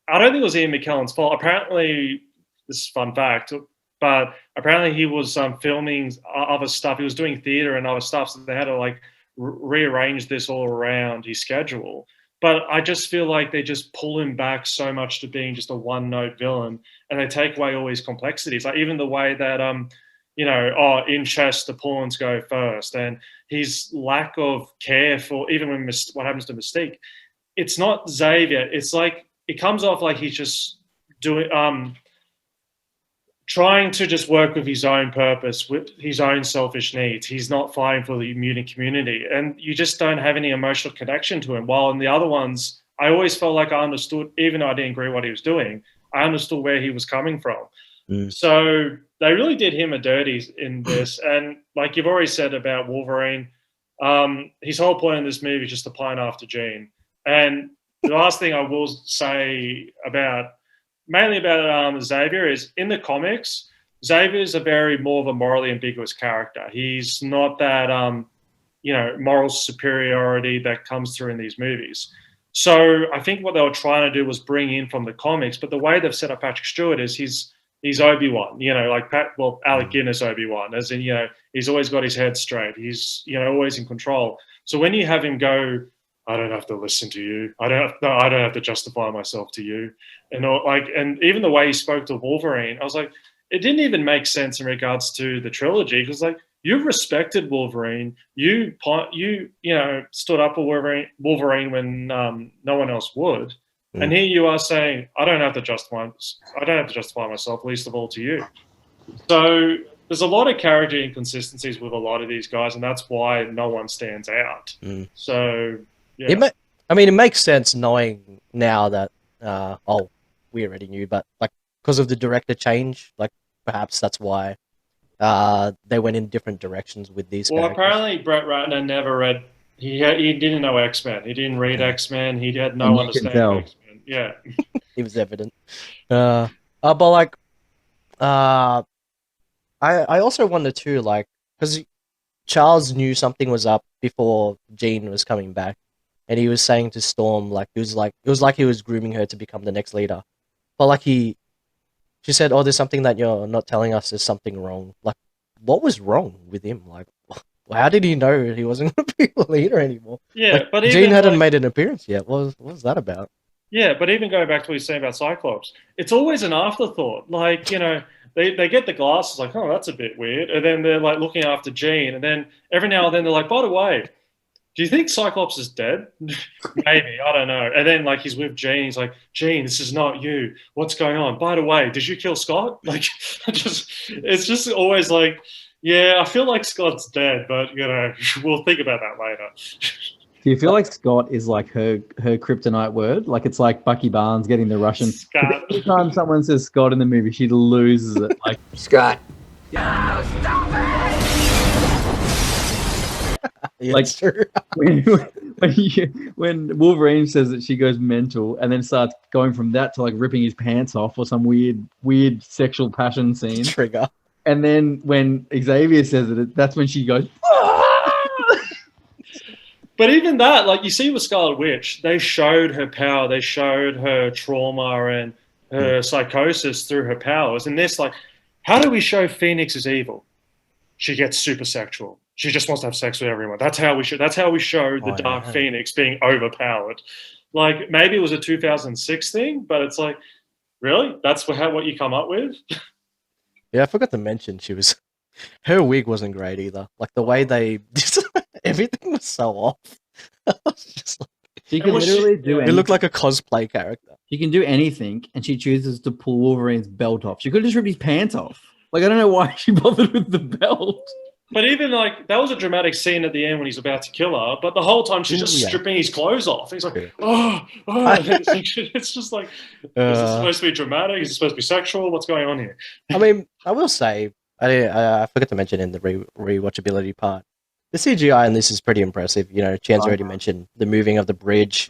I don't think it was Ian McKellen's fault. Apparently, this is a fun fact, but apparently he was filming other stuff. He was doing theater and other stuff, so they had to like rearrange this all around his schedule. But I just feel like they just pull him back so much to being just a one-note villain, and they take away all his complexities. Like even the way that, in chess the pawns go first, and his lack of care for even when what happens to Mystique. It's not Xavier. It's like it comes off like he's just doing, trying to just work with his own purpose, with his own selfish needs. He's not fighting for the mutant community. And you just don't have any emotional connection to him. While in the other ones, I always felt like I understood, even though I didn't agree with what he was doing, I understood where he was coming from. Mm. So they really did him a dirty in this. And like you've already said about Wolverine, his whole point in this movie is just to pine after Jean. And the last thing I will say mainly about Xavier is in the comics, Xavier is more of a morally ambiguous character. He's not that, moral superiority that comes through in these movies. So I think what they were trying to do was bring in from the comics, but the way they've set up Patrick Stewart is he's Obi-Wan, Alec Guinness Obi-Wan, as in, he's always got his head straight. He's, always in control. So when you have him go, I don't have to listen to you. I don't have to justify myself to you. And even the way he spoke to Wolverine, I was like, it didn't even make sense in regards to the trilogy, because like you've respected Wolverine, you stood up for Wolverine when no one else would, and here you are saying I don't have to justify myself, least of all to you. So there's a lot of character inconsistencies with a lot of these guys, and that's why no one stands out. Mm. So yeah. It makes sense knowing now that we already knew, but like because of the director change, like perhaps that's why they went in different directions with these characters. Apparently Brett Ratner never read. He didn't know X-Men. He didn't read X-Men. He had no understanding of X-Men. Yeah, it was evident. But like, I also wonder too, like, because Charles knew something was up before Jean was coming back, and he was saying to Storm it was like he was grooming her to become the next leader. But like she said, "Oh, there's something that you're not telling us. There's something wrong." Like, what was wrong with him? Like, how did he know he wasn't going to be the leader anymore? Yeah, like, but Jean hadn't made an appearance yet. What was that about? Yeah, but even going back to what you're saying about Cyclops, it's always an afterthought. Like, they get the glasses, like, oh, that's a bit weird. And then they're like looking after Jean. And then every now and then they're like, by the way, do you think Cyclops is dead? Maybe, I don't know. And then like he's with Jean, he's like, Jean, this is not you. What's going on? By the way, did you kill Scott? Like, it's just always like, yeah, I feel like Scott's dead, but we'll think about that later. Do you feel like Scott is like her kryptonite word? Like it's like Bucky Barnes getting the Russian. Scott. Every time someone says Scott in the movie, she loses it. Like Scott. Yeah, like that's true. when Wolverine says that she goes mental and then starts going from that to like ripping his pants off or some weird sexual passion scene. Trigger. And then when Xavier says it, that's when she goes. But even that, like you see with Scarlet Witch, they showed her power, they showed her trauma and her psychosis through her powers. And this, like, how do we show Phoenix is evil? She gets super sexual. She just wants to have sex with everyone. That's how we show the Dark Phoenix being overpowered. Like maybe it was a 2006 thing, but it's like, really? That's what you come up with? Yeah, I forgot to mention her wig wasn't great either. Like the way they everything was so off. Just like, she can literally do anything. It looked like a cosplay character. She can do anything, and she chooses to pull Wolverine's belt off. She could have just ripped his pants off. Like I don't know why she bothered with the belt. But even like that was a dramatic scene at the end when he's about to kill her. But the whole time she's just stripping his clothes off. He's like, oh. It's just like, is this supposed to be dramatic? Is it supposed to be sexual? What's going on here? I mean, I will say, I forgot to mention in the rewatchability part, the CGI in this is pretty impressive. Chan's already mentioned the moving of the bridge.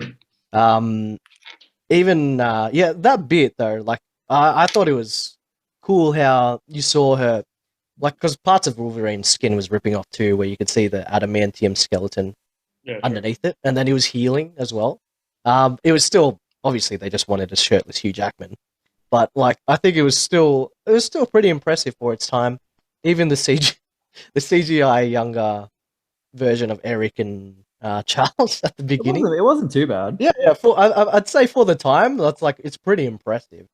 Even that bit though, like I thought it was cool how you saw her. Like, because parts of Wolverine's skin was ripping off too, where you could see the adamantium skeleton underneath it, and then he was healing as well. It was still, obviously, they just wanted a shirtless Hugh Jackman, but like, I think it was still pretty impressive for its time. Even the CGI younger version of Eric and Charles at the beginning, it wasn't too bad. Yeah. I'd say for the time, it's pretty impressive.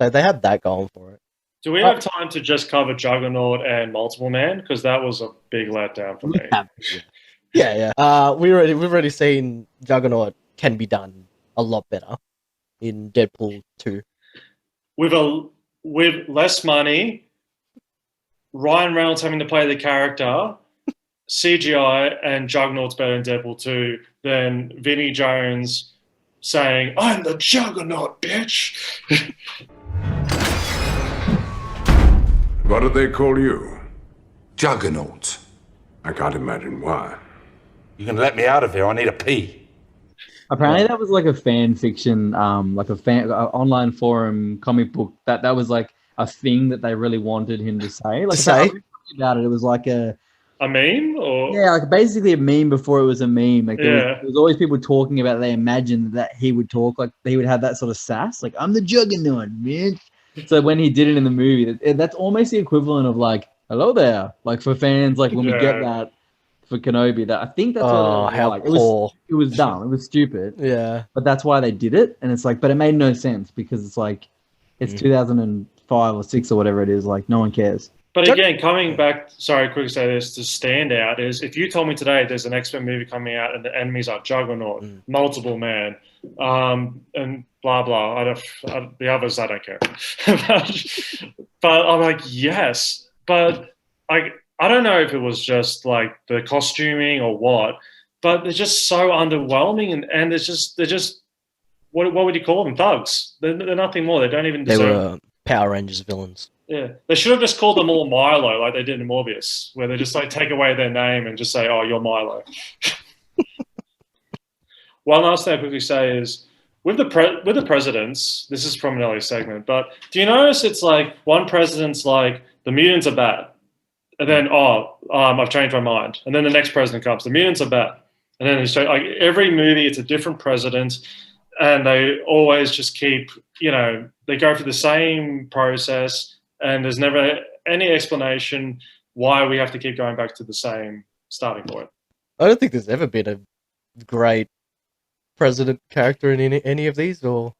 So they had that going for it. Do we have time to just cover Juggernaut and Multiple Man? Because that was a big letdown for me. Yeah. We've already seen Juggernaut can be done a lot better in Deadpool 2. With less money, Ryan Reynolds having to play the character, CGI, and Juggernaut's better in Deadpool 2 than Vinnie Jones saying, "I'm the Juggernaut, bitch." What do they call you? Juggernaut. I can't imagine why. You can let me out of here. I need a pee. Apparently, that was like a fan fiction, like online forum comic book. That was like a thing that they really wanted him to say. Like about it, it was like a meme, or like basically a meme before it was a meme. Like there was always people talking about. They imagined that he would talk like he would have that sort of sass, like I'm the Juggernaut, man. So when he did it in the movie, that's almost the equivalent of like, hello there. Like for fans, like when we get that for Kenobi, that I think that's what how like. poor. It was dumb. It was stupid. Yeah. But that's why they did it. And it's like, but it made no sense because it's like, it's 2005 or 6 or whatever it is. Like no one cares. But again, coming back, sorry, quickly say this, to stand out is if you told me today there's an X-Men movie coming out and the enemies are Juggernaut, Multiple Man, and blah, blah, the others I don't care. but I'm like, yes. But I don't know if it was just like the costuming or what, but they're just so underwhelming and they're just what would you call them? Thugs. They're nothing more. They don't even deserve. They were Power Rangers villains. Yeah, they should have just called them all Milo, like they did in Morbius, where they just like take away their name and just say, "Oh, you're Milo." One last thing I quickly say is with the presidents. This is from an earlier segment, but do you notice it's like one president's like the mutants are bad, and then I've changed my mind, and then the next president comes. The mutants are bad, and then like every movie, it's a different president, and they always just keep, they go through the same process, and there's never any explanation why we have to keep going back to the same starting point. I don't think there's ever been a great president character in any of these, or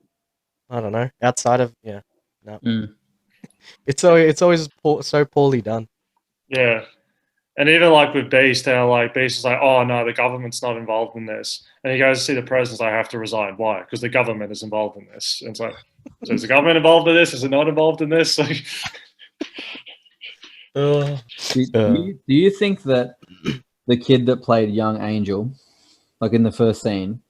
I don't know, outside of no. It's always so poorly done. Yeah, and even like with Beast, how like Beast is like, oh no, the government's not involved in this, and he goes to see the president, I have to resign. Why? Because the government is involved in this. And it's like, so is the government involved in this? Is it not involved in this? Do you think that the kid that played young Angel, like in the first scene,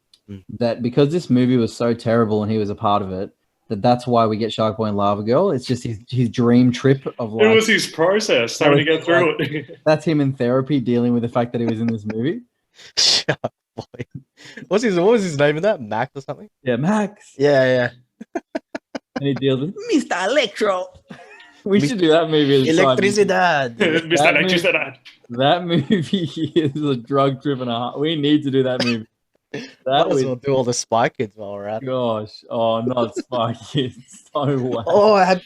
that because this movie was so terrible and he was a part of it, that's why we get Shark Boy and Lava Girl? It's just his dream trip of like... It was his process, having to get through it. That's him in therapy dealing with the fact that he was in this movie. Shark Boy. What was his name in that? Max or something? Yeah, Max. Yeah. And he deals with Mr. Electro. We should do that movie. Electricidad. Mr. Electricidad. That movie is a drug trip and a half. We need to do that movie. Might as well do all the Spy Kids while we're at it. Gosh. Oh, not Spy Kids. So wow. Oh,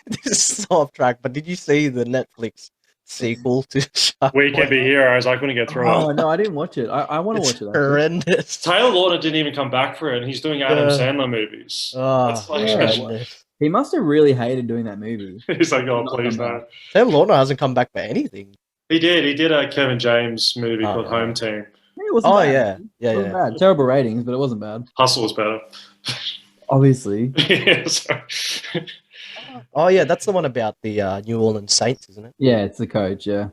this is so off track, but did you see the Netflix sequel to Shark We Can Boy? Be Heroes? I couldn't get through it. Oh, no, I didn't watch it. I want to watch it. Horrendous. Taylor Lautner didn't even come back for it, and he's doing Adam Sandler movies. That's like, horrendous. He must have really hated doing that movie. He's like, oh, please no. Taylor Lautner hasn't come back for anything. He did a Kevin James movie called Home Team. It wasn't bad. Yeah. It wasn't bad. Terrible ratings, but it wasn't bad. Hustle was better. Obviously. Yeah, sorry. Oh yeah, that's the one about the New Orleans Saints, isn't it? Yeah, it's the coach, yeah.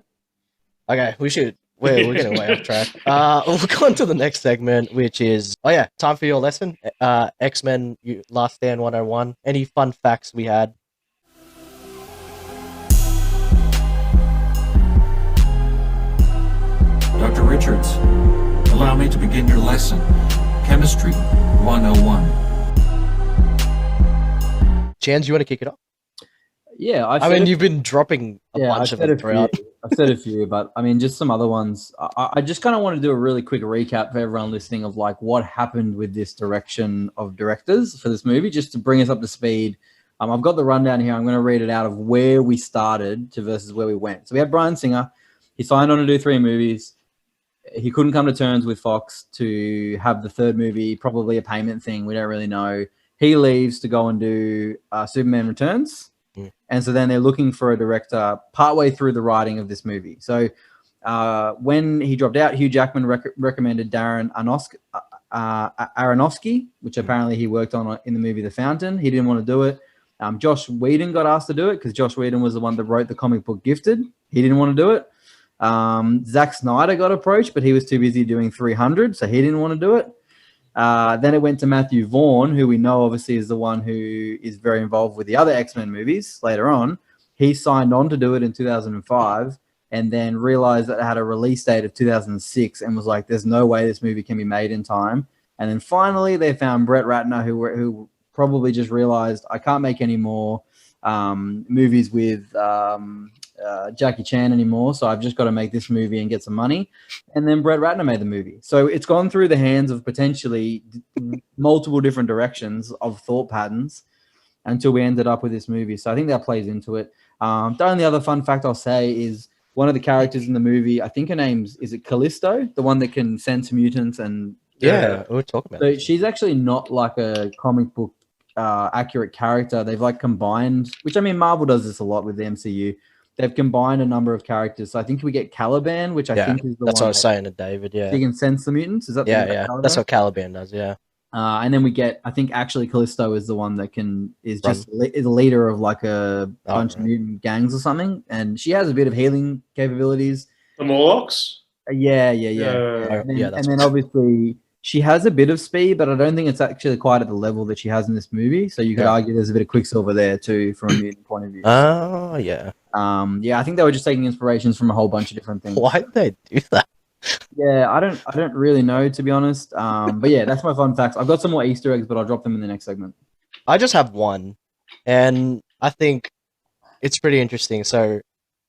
Okay, we're getting way off track. We'll go on to the next segment, which is time for your lesson. X-Men Last Stand 101. Any fun facts we had? Dr. Richards, allow me to begin your lesson. Chemistry 101. Chans, you want to kick it off? Yeah, I mean, you've been dropping a bunch of them throughout. I've said a few, but I mean, just some other ones. I just kind of want to do a really quick recap for everyone listening of like what happened with this direction of directors for this movie, just to bring us up to speed. I've got the rundown here. I'm going to read it out of where we started to versus where we went. So we had Bryan Singer. He signed on to do 3 movies. He couldn't come to terms with Fox to have the 3rd movie, probably a payment thing. We don't really know. He leaves to go and do Superman Returns. And so then they're looking for a director partway through the writing of this movie. So when he dropped out, Hugh Jackman recommended Darren Aronofsky, which apparently he worked on in the movie The Fountain. He didn't want to do it. Josh Whedon got asked to do it because Josh Whedon was the one that wrote the comic book Gifted. He didn't want to do it. Zack Snyder got approached, but he was too busy doing 300, so he didn't want to do it. Then it went to Matthew Vaughn, who we know obviously is the one who is very involved with the other X-Men movies later on. He signed on to do it in 2005 and then realized that it had a release date of 2006 and was like, there's no way this movie can be made in time. And then finally they found Brett Ratner, who probably just realized, I can't make any more movies with Jackie Chan anymore, so I've just got to make this movie and get some money. And then Brett Ratner made the movie. So it's gone through the hands of potentially multiple different directions of thought patterns until we ended up with this movie. So I think that plays into it. The only other fun fact I'll say is one of the characters in the movie, I think her name's, is it Callisto? The one that can sense mutants and... Yeah, we're talking about So she's actually not like a comic book accurate character. They've like combined, which I mean, Marvel does this a lot with the MCU. They've combined a number of characters. So I think we get Caliban, which I think is the one. That's what I was saying to David. Yeah, he can sense the mutants. Is that? Yeah. That's what Caliban does. Yeah. And then we get, I think actually Callisto is the one that is a leader of like a bunch of mutant gangs or something, and she has a bit of healing capabilities. The Morlocks. Yeah. And then obviously she has a bit of speed, but I don't think it's actually quite at the level that she has in this movie. So you could argue there's a bit of Quicksilver there too, from a mutant point of view. Oh, yeah. I think they were just taking inspirations from a whole bunch of different things. Why did they do that? Yeah, I don't really know, to be honest. But yeah, that's my fun facts. I've got some more Easter eggs, but I'll drop them in the next segment. I just have one, and I think it's pretty interesting. So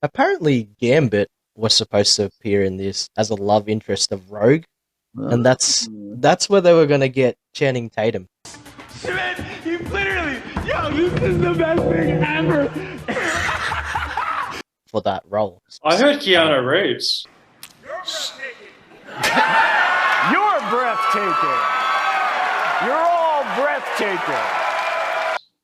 apparently Gambit was supposed to appear in this as a love interest of Rogue, and that's where they were gonna get Channing Tatum. You literally, this is the best thing ever. For that role. I heard Keanu Reeves. You're breathtaking. You're all breathtaking.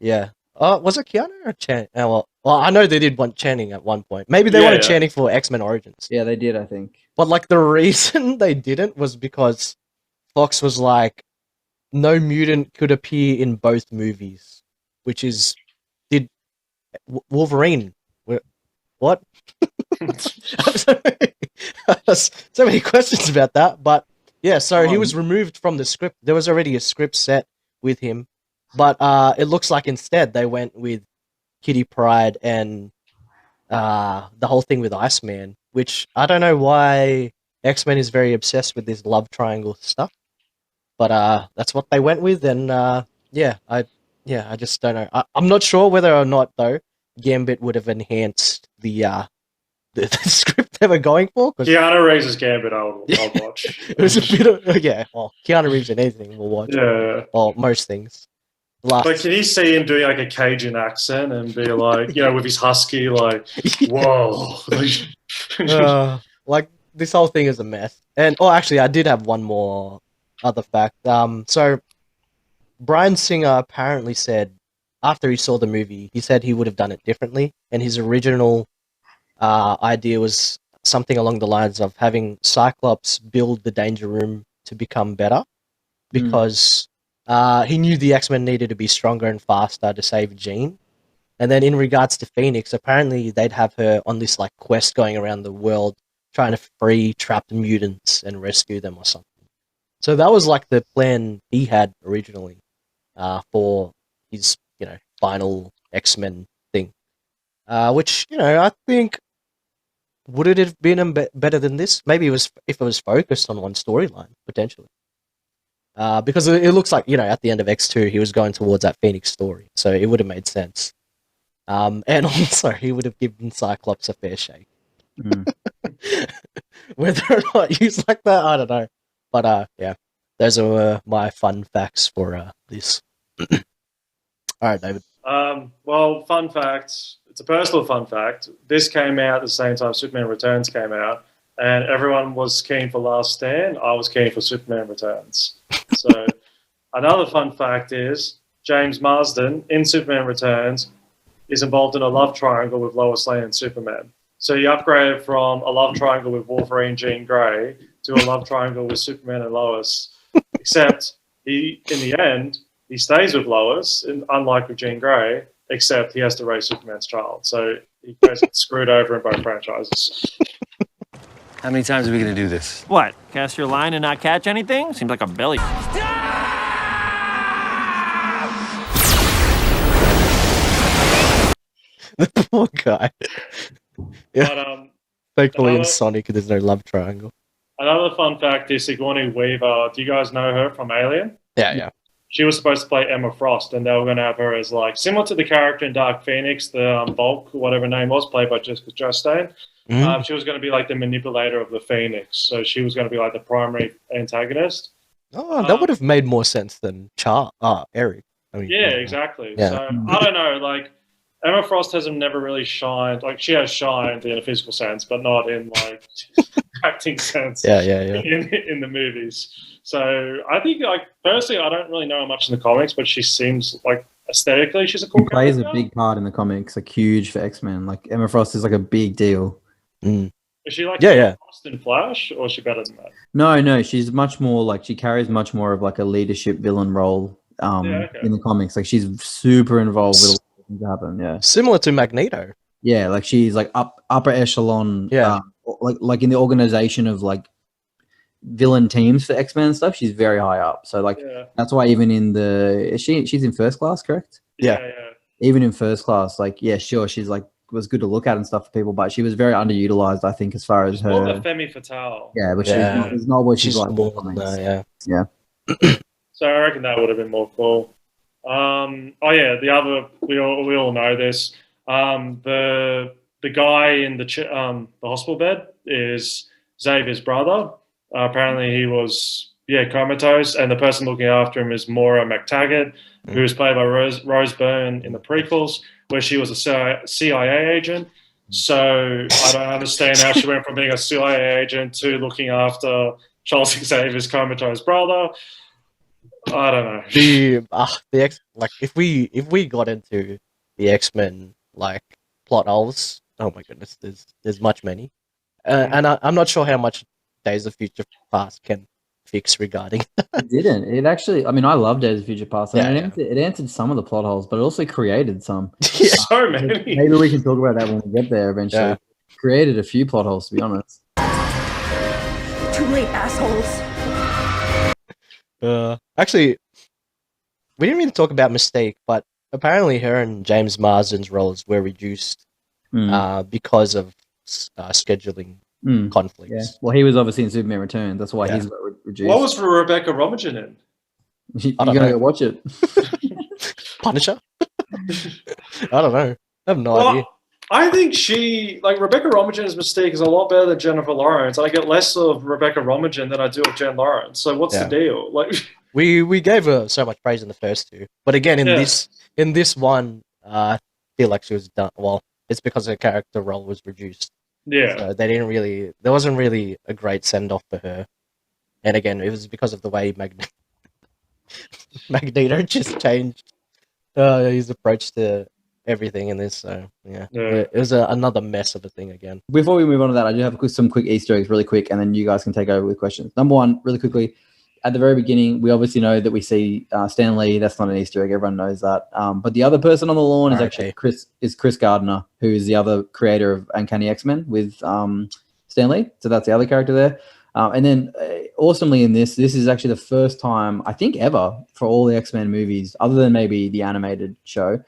Yeah. Was it Keanu or Channing? Well, I know they did want Channing at one point. Maybe they wanted Channing for X-Men Origins. Yeah, they did, I think. But like the reason they didn't was because Fox was like, no mutant could appear in both movies, which is Wolverine. What? So many questions about that, but yeah. So he was removed from the script. There was already a script set with him, but it looks like instead they went with Kitty Pryde and the whole thing with Iceman, which I don't know why X-Men is very obsessed with this love triangle stuff, but that's what they went with, and I just don't know. I'm not sure whether or not though Gambit would have enhanced the script they were going for. Keanu Reeves' Gambit, I'll watch. It was a bit of well, Keanu Reeves in anything we'll watch. Yeah, or most things. But can you see him doing like a Cajun accent and be like, with his husky, like, whoa, like this whole thing is a mess. And actually, I did have one more other fact. So Bryan Singer apparently said, after he saw the movie, he said he would have done it differently, and his original idea was something along the lines of having Cyclops build the Danger Room to become better, because he knew the X-Men needed to be stronger and faster to save Jean. And then in regards to Phoenix, apparently they'd have her on this like quest going around the world trying to free trapped mutants and rescue them or something. So that was like the plan he had originally for his final X-Men thing, which I think would it have been better than this? Maybe if it was focused on one storyline potentially, because it looks like at the end of X2 he was going towards that Phoenix story, so it would have made sense. And also he would have given Cyclops a fair shake. Whether or not he's like that, I don't know. But yeah, those are my fun facts for this. All right, David. Well, fun fact. It's a personal fun fact. This came out at the same time Superman Returns came out, and everyone was keen for Last Stand. I was keen for Superman Returns. So another fun fact is James Marsden in Superman Returns is involved in a love triangle with Lois Lane and Superman. So he upgraded from a love triangle with Wolverine, Jean Grey, to a love triangle with Superman and Lois. Except in the end, he stays with Lois, unlike with Jean Grey, except he has to raise Superman's child. So he goes screwed over in both franchises. How many times are we going to do this? What? Cast your line and not catch anything? Seems like a belly. The poor guy. Yeah. But, thankfully in Sonic there's no love triangle. Another fun fact is Sigourney Weaver. Do you guys know her from Alien? Yeah. She was supposed to play Emma Frost, and they were going to have her as like similar to the character in Dark Phoenix, the Bulk, whatever her name was, played by Jessica Chastain. She was going to be like the manipulator of the Phoenix, so she was going to be like the primary antagonist. Oh, that would have made more sense than Eric. I mean, yeah, exactly. Yeah. So I don't know, like Emma Frost hasn't never really shined. Like she has shined in a physical sense, but not in like acting sense. Yeah. In the movies. So I think, like personally, I don't really know much in the comics, but she seems like aesthetically she's a cool. She plays a big part in the comics, like huge for X-Men. Like Emma Frost is like a big deal. Is she like Frost in Flash, or is she better than that? No, she's much more like she carries much more of like a leadership villain role in the comics. Like she's super involved with what things happen. Yeah, similar to Magneto. Yeah, like she's like upper echelon. Yeah, like in the organization of like villain teams for X-Men and stuff. She's very high up. So like that's why even in she's in First Class, correct? Yeah. Even in First Class, like sure, she's like was good to look at and stuff for people, but she was very underutilized, I think, as far as her. More the Femme Fatale. Yeah, but she's not what she's like. More yeah. So I reckon that would have been more cool. The other we all know this. The the guy in the hospital bed is Xavier's brother. Apparently, he was comatose, and the person looking after him is Maura McTaggart, who was played by Rose Byrne in the prequels, where she was a CIA agent. So I don't understand how she went from being a CIA agent to looking after Charles Xavier's comatose brother. I don't know. If we got into the X-Men like plot holes, oh my goodness, there's much many, and I'm not sure how much Days of Future Past can fix regarding. It didn't. It actually. I mean, I love Days of Future Past. It answered some of the plot holes, but it also created some. So many. Maybe we can talk about that when we get there eventually. Yeah. Created a few plot holes, to be honest. Too late, assholes. Actually, we didn't really talk about Mistake, but apparently her and James Marsden's roles were reduced because of scheduling conflicts. Yeah. Well, he was obviously in Superman Returns. That's why he's got reduced. What was Rebecca Romagen in? You gotta go watch it. Punisher? I don't know. I have no idea. I think Rebecca Romagen's Mystique is a lot better than Jennifer Lawrence. I get less of Rebecca Romagen than I do of Jen Lawrence. So what's the deal? We gave her so much praise in the first two, but again in this one, I feel like she was done. Well, it's because her character role was reduced. Yeah, so there wasn't really a great send off for her, and again it was because of the way Magneto just changed his approach to everything in this. So it was another mess of a thing again. Before we move on to that, I do have some quick Easter eggs really quick, and then you guys can take over with questions. Number one, really quickly, at the very beginning, we obviously know that we see Stan Lee. That's not an Easter egg. Everyone knows that. But the other person on the lawn is actually Chris Gardner, who is the other creator of Uncanny X-Men with Stan Lee. So that's the other character there. And then awesomely in this is actually the first time, I think ever, for all the X-Men movies, other than maybe the animated show,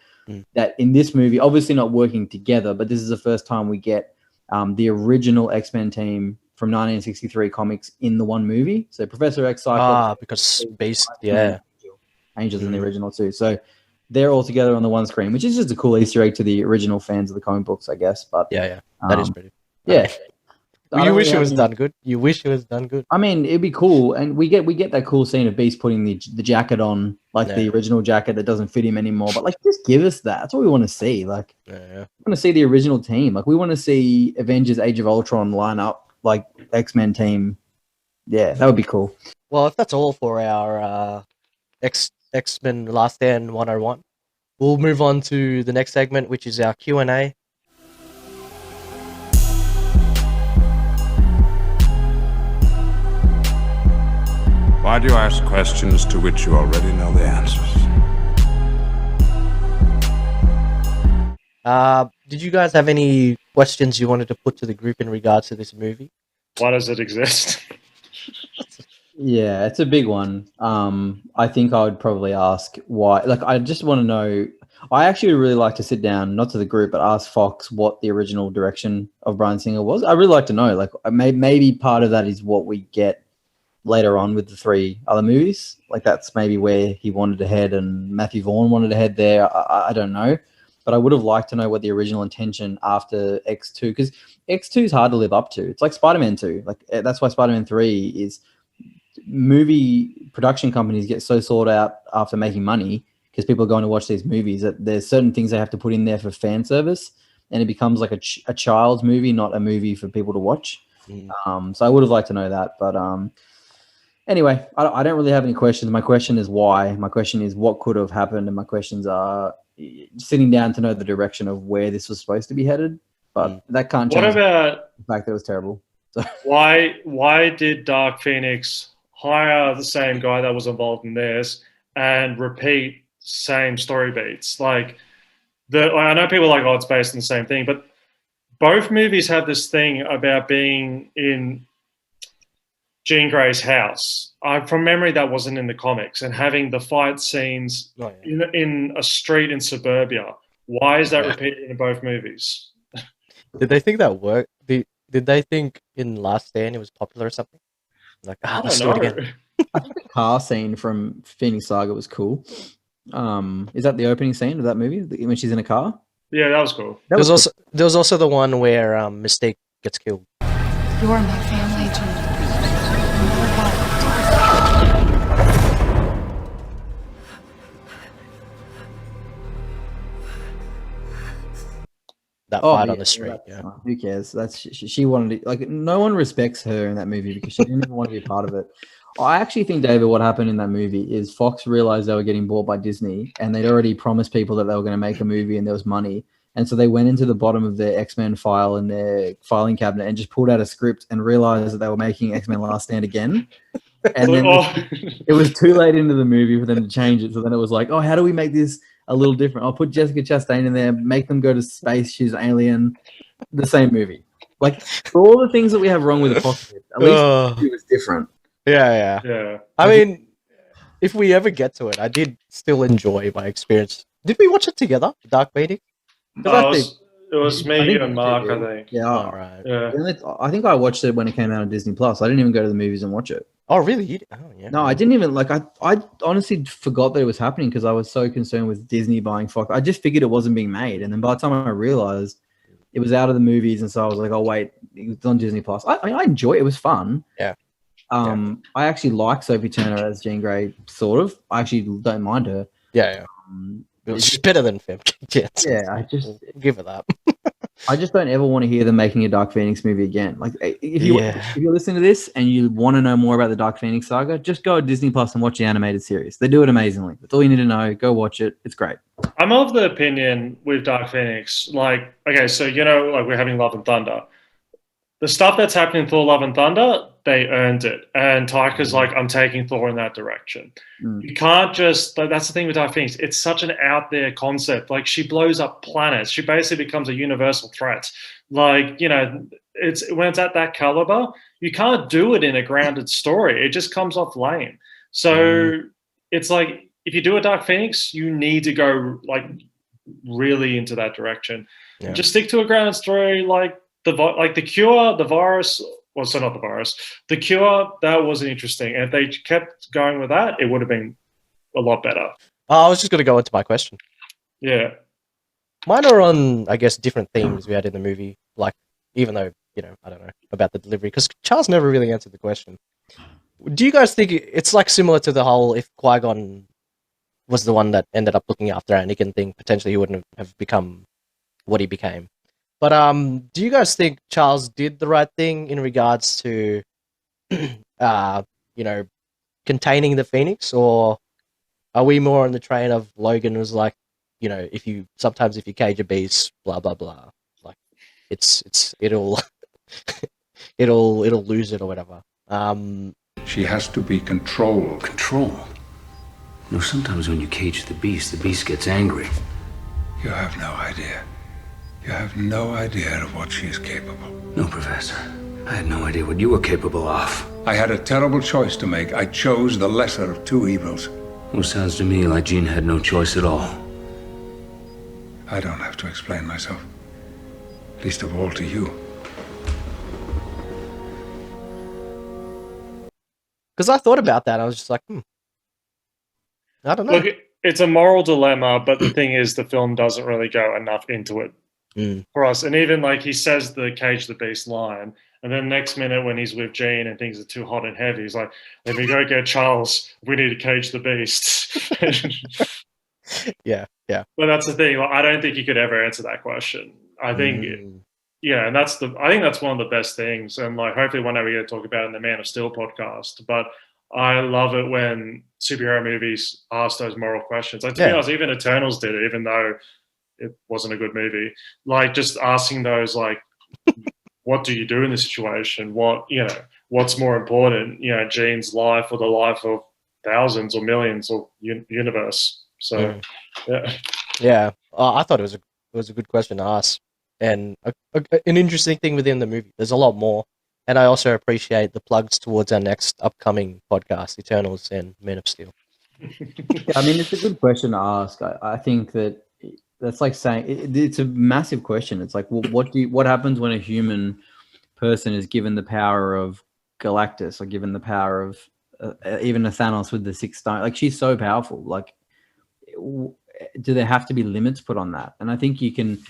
that in this movie, obviously not working together, but this is the first time we get the original X-Men team from 1963 comics in the one movie. So Professor X, Cyclops, because Beast, Angels in the original too. So they're all together on the one screen, which is just a cool Easter egg to the original fans of the comic books, I guess. But that is pretty. Yeah. You wish it was done good. You wish it was done good. I mean, it'd be cool, and we get that cool scene of Beast putting the jacket on, the original jacket that doesn't fit him anymore. But just give us that. That's what we want to see. We want to see the original team. We want to see Avengers: Age of Ultron line up X-Men team. Yeah, that would be cool. Well, if that's all for our X-Men Last Stand 101, we'll move on to the next segment, which is our Q&A. Why do you ask questions to which you already know the answers? Did you guys have any questions you wanted to put to the group in regards to this movie? Why does it exist? Yeah, it's a big one. I think I would probably ask why. I just want to know. I actually would really like to sit down, not to the group, but ask Fox what the original direction of Bryan Singer was. I really like to know. Maybe part of that is what we get later on with the three other movies. That's maybe where he wanted to head and Matthew Vaughn wanted to head there. I don't know. But I would have liked to know what the original intention after X2, because X2 is hard to live up to. It's like Spider-Man 2. That's why Spider-Man 3 is movie production companies get so sought out after making money because people are going to watch these movies that there's certain things they have to put in there for fan service, and it becomes like a child's movie, not a movie for people to watch. So I would have liked to know that. But anyway, I don't really have any questions. My question is why. My question is what could have happened, and my questions are sitting down to know the direction of where this was supposed to be headed, but that can't change. What about the fact that it was terrible? So. Why did Dark Phoenix hire the same guy that was involved in this and repeat same story beats? I know people are like, it's based on the same thing, but both movies have this thing about being in Jean Grey's house. From memory, that wasn't in the comics, and having the fight scenes in a street in suburbia. Why is that repeated in both movies? Did they think that worked? Did they think in Last Stand it was popular or something? Let's do it again. I think the car scene from Phoenix Saga was cool. Is that the opening scene of that movie when she's in a car? Yeah, that was cool. There was also the one where Mystique gets killed. You are my family, Jane. That fight on the street. Yeah. Who cares? That's she wanted to, like, no one respects her in that movie because she didn't even want to be a part of it. I actually think, David, what happened in that movie is Fox realized they were getting bought by Disney, and they'd already promised people that they were going to make a movie and there was money. And so they went into the bottom of their X-Men file in their filing cabinet and just pulled out a script and realized that they were making X-Men Last Stand again. And then it was too late into the movie for them to change it. So then it was like, oh, how do we make this a little different? I'll put Jessica Chastain in there, make them go to space. She's an alien. The same movie. Like, for all the things that we have wrong with Apocalypse, at least it was different. Yeah. I mean, if we ever get to it, I did still enjoy my experience. Did we watch it together, Dark Phoenix? It was me, you, and Mark, I think. Yeah. All right. Yeah. I think I watched it when it came out on Disney Plus. I didn't even go to the movies and watch it. Oh, really? Oh, yeah. No, I didn't even I honestly forgot that it was happening because I was so concerned with Disney buying Fox. I just figured it wasn't being made, and then by the time I realized it was out of the movies, and so I was like, oh wait, it's on Disney Plus. I enjoy it. It was fun. Yeah. I actually like Sophie Turner as Jean Grey, sort of. I actually don't mind her. Yeah. It was better than Femme. Yeah, I just give her that. I just don't ever want to hear them making a Dark Phoenix movie again. Like, if you're listening to this and you want to know more about the Dark Phoenix saga, just go to Disney Plus and watch the animated series. They do it amazingly. That's all you need to know. Go watch it. It's great. I'm of the opinion with Dark Phoenix, like, okay, so, you know, like, we're having Love and Thunder. The stuff that's happening in Thor Love and Thunder, they earned it. And Taika's like, I'm taking Thor in that direction. You can't just, that's the thing with Dark Phoenix. It's such an out there concept. Like, she blows up planets. She basically becomes a universal threat. Like, you know, when it's at that caliber, you can't do it in a grounded story. It just comes off lame. So it's like, if you do a Dark Phoenix, you need to go, like, really into that direction. Yeah. Just stick to a grounded story, like the Cure, the virus. Well, so not the virus. The Cure, that wasn't interesting. And if they kept going with that, it would have been a lot better. I was just going to go into my question. Yeah. Mine are on, I guess, different themes we had in the movie. Like, even though, you know, I don't know about the delivery, because Charles never really answered the question. Do you guys think it's like similar to the whole if Qui-Gon was the one that ended up looking after Anakin thing, potentially he wouldn't have become what he became? But do you guys think Charles did the right thing in regards to, you know, containing the Phoenix, or are we more on the train of Logan was like, you know, if you cage a beast, blah blah blah, like it'll it'll lose it or whatever. She has to be controlled. Control? No, sometimes when you cage the beast gets angry. You have no idea. You have no idea of what she is capable. No, Professor. I had no idea what you were capable of. I had a terrible choice to make. I chose the lesser of two evils. Well, sounds to me like Jean had no choice at all. I don't have to explain myself. Least of all to you. Because I thought about that. I was just like, I don't know. Look, it's a moral dilemma, but the thing is, the film doesn't really go enough into it for us. And even like he says the cage the beast line, and then next minute when he's with Jean and things are too hot and heavy, he's like, "Let me go get Charles. We need to cage the beast." Yeah. But that's the thing. Like, I don't think you could ever answer that question. I think, yeah, and I think that's one of the best things. And like, hopefully one day we get to talk about it in the Man of Steel podcast. But I love it when superhero movies ask those moral questions. Like, to be honest, even Eternals did it, even though it wasn't a good movie. Like, just asking those, like, what do you do in this situation? What's more important? You know, Jean's life or the life of thousands or millions or universe. So, yeah. I thought it was a good question to ask, and an interesting thing within the movie. There's a lot more. And I also appreciate the plugs towards our next upcoming podcast, Eternals and Man of Steel. Yeah, I mean, it's a good question to ask. I think that's like saying it's a massive question. It's like, well, what happens when a human person is given the power of Galactus, or given the power of even a Thanos with the 6 stone? Like, she's so powerful. Like, do there have to be limits put on that? And I think you can.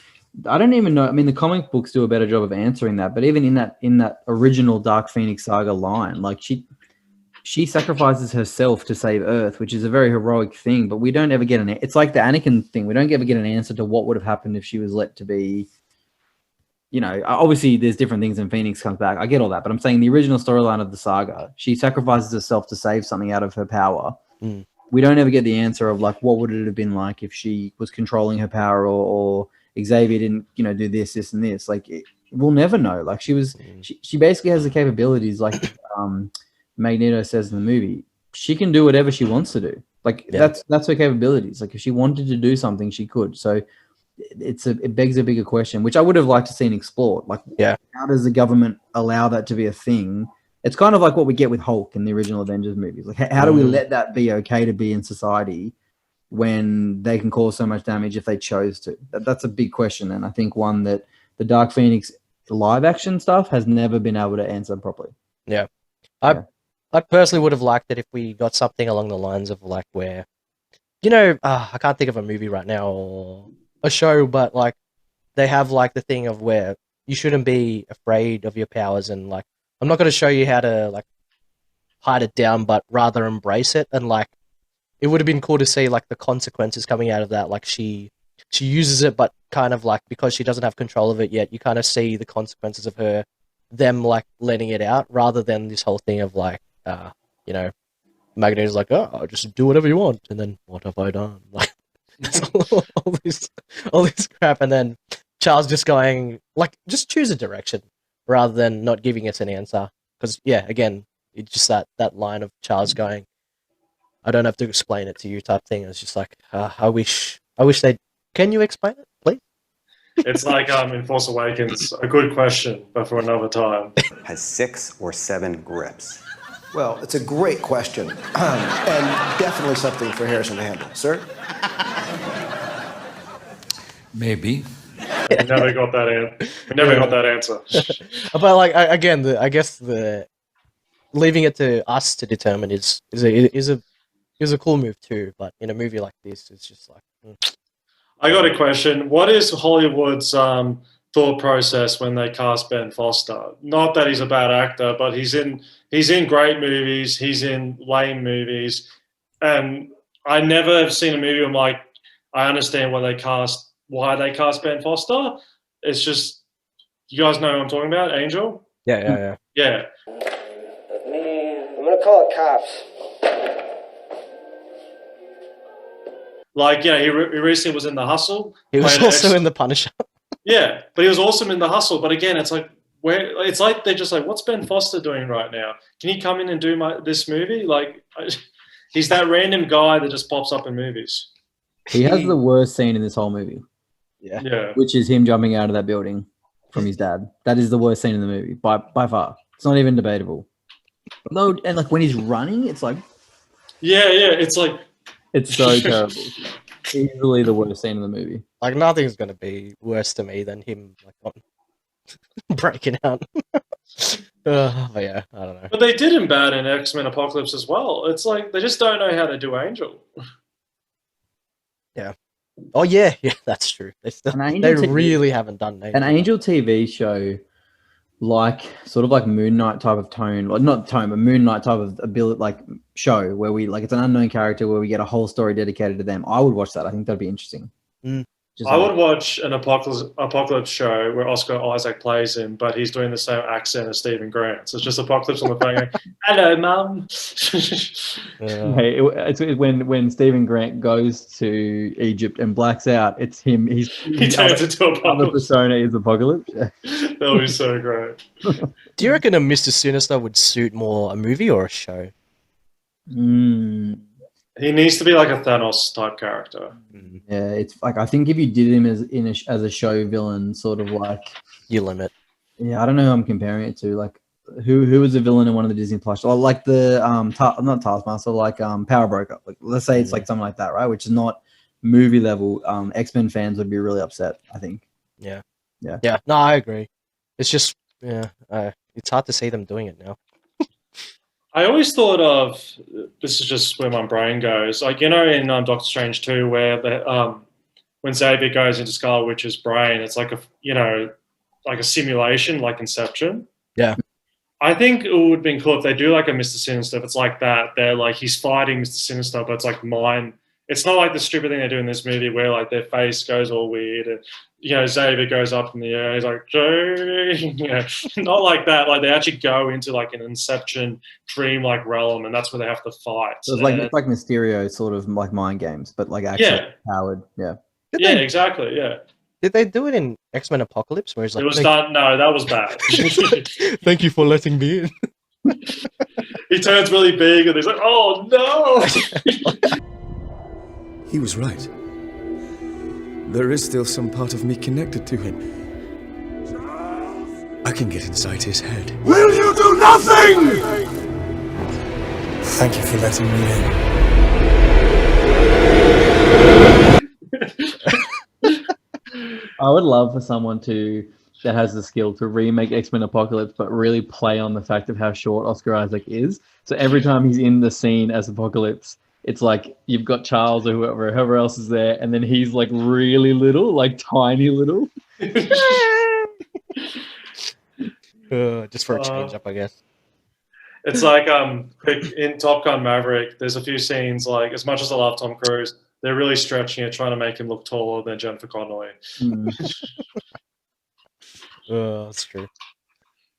I don't even know. I mean, the comic books do a better job of answering that. But even in that original Dark Phoenix saga line, like she sacrifices herself to save Earth, which is a very heroic thing. But we don't ever get it's like the Anakin thing. We don't ever get an answer to what would have happened if she was let to be. You know, obviously there's different things and Phoenix comes back. I get all that, but I'm saying the original storyline of the saga, she sacrifices herself to save something out of her power. Mm. We don't ever get the answer of like, what would it have been like if she was controlling her power or Xavier didn't, you know, do this and this. Like, we'll never know. Like, she basically has the capabilities, like Magneto says in the movie. She can do whatever she wants to do. Like, that's her capabilities. Like, if she wanted to do something, she could. So it begs a bigger question, which I would have liked to seen explored. Like, how does the government allow that to be a thing? It's kind of like what we get with Hulk in the original Avengers movies. Like, how do we let that be okay to be in society when they can cause so much damage if they chose to? That's a big question, and I think one that the Dark Phoenix live action stuff has never been able to answer properly. Yeah. I personally would have liked it if we got something along the lines of like where, you know, I can't think of a movie right now or a show, but like they have like the thing of where you shouldn't be afraid of your powers, and like I'm not going to show you how to like hide it down, but rather embrace it. And like it would have been cool to see like the consequences coming out of that. Like she uses it, but kind of like because she doesn't have control of it yet, you kind of see the consequences of them like letting it out, rather than this whole thing of like you know, Magneto's like, oh, just do whatever you want, and then what have I done? Like all this crap, and then Charles just going like, just choose a direction rather than not giving us an answer. Because again, it's just that line of Charles going, I don't have to explain it to you type thing. It's just like, I wish they. Can you explain it, please? It's like in Force Awakens, a good question, but for another time. Has 6 or 7 grips? Well, it's a great question, and definitely something for Harrison to handle. Sir? Maybe. We never got that answer. But like again, I guess the leaving it to us to determine is a cool move too. But in a movie like this, it's just like. I got a question. What is Hollywood's thought process when they cast Ben Foster? Not that he's a bad actor, but he's in great movies, he's in lame movies, and I never have seen a movie where I'm like, I understand why they cast Ben Foster. It's just, you guys know who I'm talking about, Angel? Yeah. Yeah. I'm gonna call it cops. Like, you know, he recently was in The Hustle. He was also in The Punisher. Yeah, but he was awesome in The Hustle. But again, it's like, it's like they're just like, what's Ben Foster doing right now? Can he come in and do this movie? Like, he's that random guy that just pops up in movies. He has the worst scene in this whole movie. Yeah. Which is him jumping out of that building from his dad. That is the worst scene in the movie by far. It's not even debatable. No, and like when he's running, it's like, yeah, it's like, it's so terrible. Easily the worst scene in the movie. Like nothing's gonna be worse to me than him like breaking out. But yeah, I don't know. But they did him bad in X-Men Apocalypse as well. It's like they just don't know how to do Angel. Yeah. Oh yeah, that's true. They really haven't done Angel. An Angel TV show, like sort of like Moon Knight type of tone, like not tone, but Moon Knight type of ability, like show where we like it's an unknown character where we get a whole story dedicated to them. I would watch that. I think that'd be interesting. I would watch an Apocalypse show where Oscar Isaac plays him, but he's doing the same accent as Stephen Grant. So it's just Apocalypse on the phone going, "Hello, Mum." Hey, it's when Stephen Grant goes to Egypt and blacks out. It's him. He turns into Apocalypse. Other persona is Apocalypse. That would be so great. Do you reckon a Mr. Sinister would suit more a movie or a show? He needs to be like a Thanos type character. Yeah, it's like I think if you did him as a show villain, sort of like you limit. Yeah, I don't know who I'm comparing it to. Like who was a villain in one of the Disney Plus? Or like the not Taskmaster, like Power Broker. Like let's say it's like something like that, right? Which is not movie level. X-Men fans would be really upset, I think. Yeah. No, I agree. It's just it's hard to see them doing it now. I always thought of, this is just where my brain goes, like, in Doctor Strange 2, where when Xavier goes into Scarlet Witch's brain, it's like a simulation, like Inception. Yeah. I think it would have been cool if they do like a Mr. Sinister. If it's like that, they're like, he's fighting Mr. Sinister, but it's like mind. It's not like the stupid thing they do in this movie where like their face goes all weird and Xavier goes up in the air. He's like, not like that. Like they actually go into like an Inception dream-like realm, and that's where they have to fight. So it's like Mysterio, sort of like mind games, but like actually powered. Yeah. Exactly. Yeah. Did they do it in X-Men Apocalypse? Where it's like, It was done. No, that was bad. Thank you for letting me in. He turns really big, and he's like, "Oh no!" He was right. There is still some part of me connected to him. I can get inside his head. Will you do nothing? Thank you for letting me in. I would love for someone that has the skill to remake X-Men Apocalypse, but really play on the fact of how short Oscar Isaac is. So every time he's in the scene as Apocalypse, it's like you've got Charles or whoever else is there, and then he's like really little, like tiny little. Just for a change up, I guess. It's like in Top Gun Maverick, there's a few scenes, like, as much as I love Tom Cruise, they're really stretching it, trying to make him look taller than Jennifer Connelly. That's true.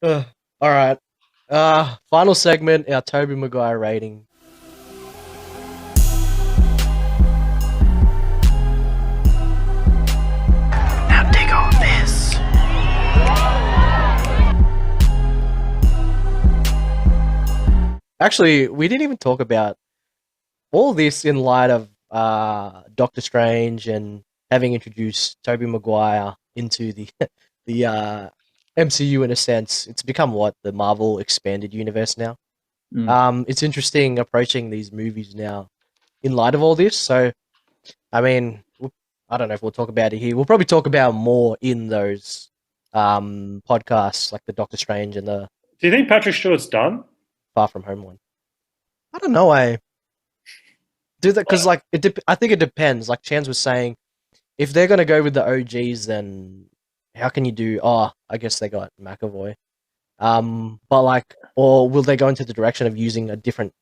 All right. Final segment, our Tobey Maguire rating. Now take all this. Actually, we didn't even talk about all this in light of Doctor Strange and having introduced Tobey Maguire into the MCU in a sense. It's become the Marvel expanded universe now. It's interesting approaching these movies now in light of all this. So, I mean, I don't know if we'll talk about it here. We'll probably talk about more in those podcasts, like the Doctor Strange and the. Do you think Patrick Stewart's done? Far From Home one. I don't know. I do that because, like, I think it depends. Like Chance was saying, if they're gonna go with the OGs, then how can you do? I guess they got McAvoy. But like, or will they go into the direction of using a different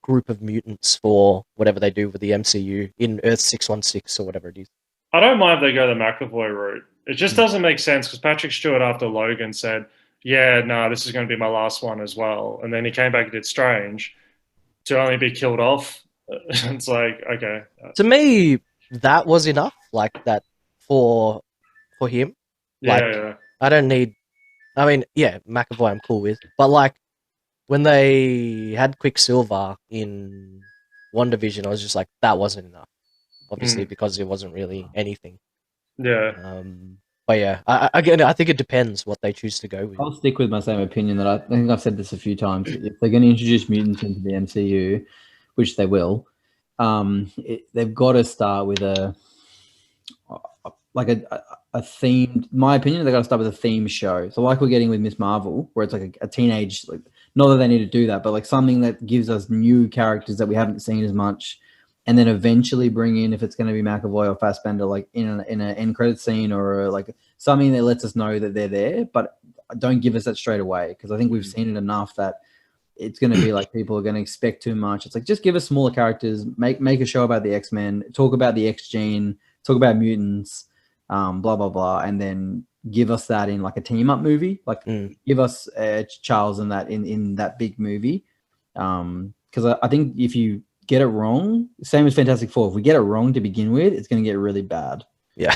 group of mutants for whatever they do with the MCU in Earth 616 or whatever it is? I don't mind if they go the McAvoy route. It just doesn't make sense because Patrick Stewart after Logan said, "Yeah, no, this is going to be my last one as well," and then he came back and did Strange to only be killed off. It's like, okay. To me, that was enough. Like that for him. Yeah. I don't need. I mean, yeah, McAvoy I'm cool with, but like when they had Quicksilver in WandaVision, I was just like, that wasn't enough. Obviously, because it wasn't really anything. Yeah. But yeah, I think it depends what they choose to go with. I'll stick with my same opinion that I think I've said this a few times. If they're going to introduce mutants into the MCU, which they will, they've got to start with a themed. My opinion, they've got to start with a theme show. So like we're getting with Miss Marvel, where it's like a teenage, like, not that they need to do that, but like something that gives us new characters that we haven't seen as much. And then eventually bring in, if it's going to be McAvoy or Fassbender, like in an end credit scene or like something that lets us know that they're there, but don't give us that straight away, because I think we've seen it enough that it's going to be like people are going to expect too much. It's like, just give us smaller characters, make a show about the X-Men, talk about the X-Gene, talk about mutants, blah blah blah, and then give us that in like a team up movie, like give us Charles in that big movie, because I think if you get it wrong, same as Fantastic Four, if we get it wrong to begin with, it's going to get really bad. Yeah.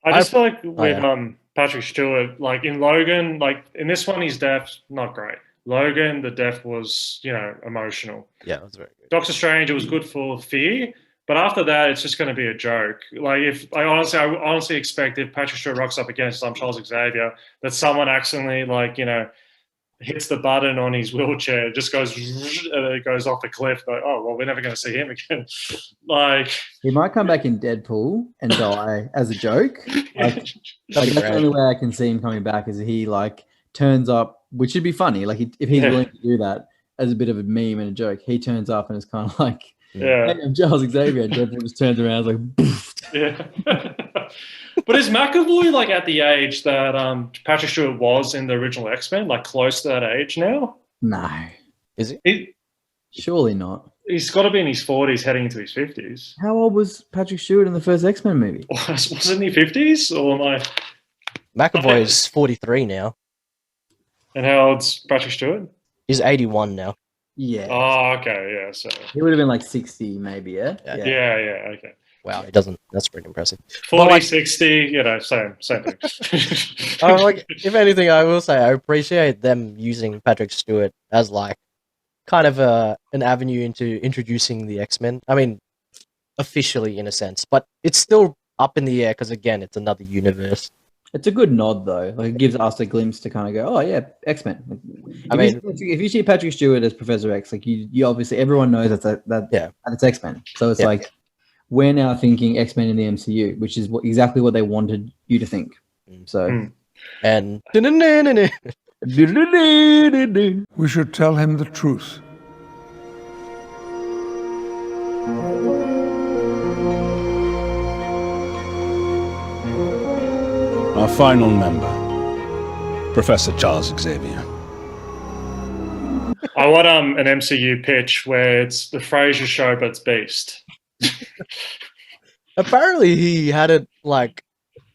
I just feel like with Patrick Stewart, like in Logan, like in this one, his death, not great. Logan, the death was, emotional. Yeah, it was very good. Doctor Strange, it was good for fear, but after that, it's just going to be a joke. Like I honestly expect if Patrick Stewart rocks up against some Charles Xavier, that someone accidentally, hits the button on his wheelchair, it just goes and it goes off the cliff. Like, oh well, we're never going to see him again. Like, he might come back in Deadpool and die as a joke. That's the only way I can see him coming back is he like turns up, which should be funny. Like if he's willing to do that, as a bit of a meme and a joke. He turns up and it's kind of like, Yeah. hey, I'm Charles Xavier. And Deadpool just turns around like, poof. Yeah. But is McAvoy like at the age that Patrick Stewart was in the original X-Men, like close to that age now? No. Is he? Surely not. He's got to be in his 40s, heading into his 50s. How old was Patrick Stewart in the first X-Men movie? Wasn't he 50s? Or am I? McAvoy is 43 now. And how old's Patrick Stewart? He's 81 now. Yeah. Oh, okay, yeah. So he would have been like 60, maybe. Yeah. Yeah. Okay. Wow, he doesn't. That's pretty impressive. 40, like, 60, you know, same thing. Like, if anything, I will say I appreciate them using Patrick Stewart as like kind of an avenue into introducing the X-Men. I mean, officially in a sense, but it's still up in the air because again, it's another universe. It's a good nod though. Like it gives us a glimpse to kind of go, oh yeah, X-Men. If you see Patrick Stewart as Professor X, like you obviously everyone knows that it's X-Men. So it's like we're now thinking X-Men in the MCU, which is exactly what they wanted you to think. So and we should tell him the truth. Our final member, Professor Charles Xavier. I want an MCU pitch where it's the Frasier show, but it's Beast. Apparently, he hadn't like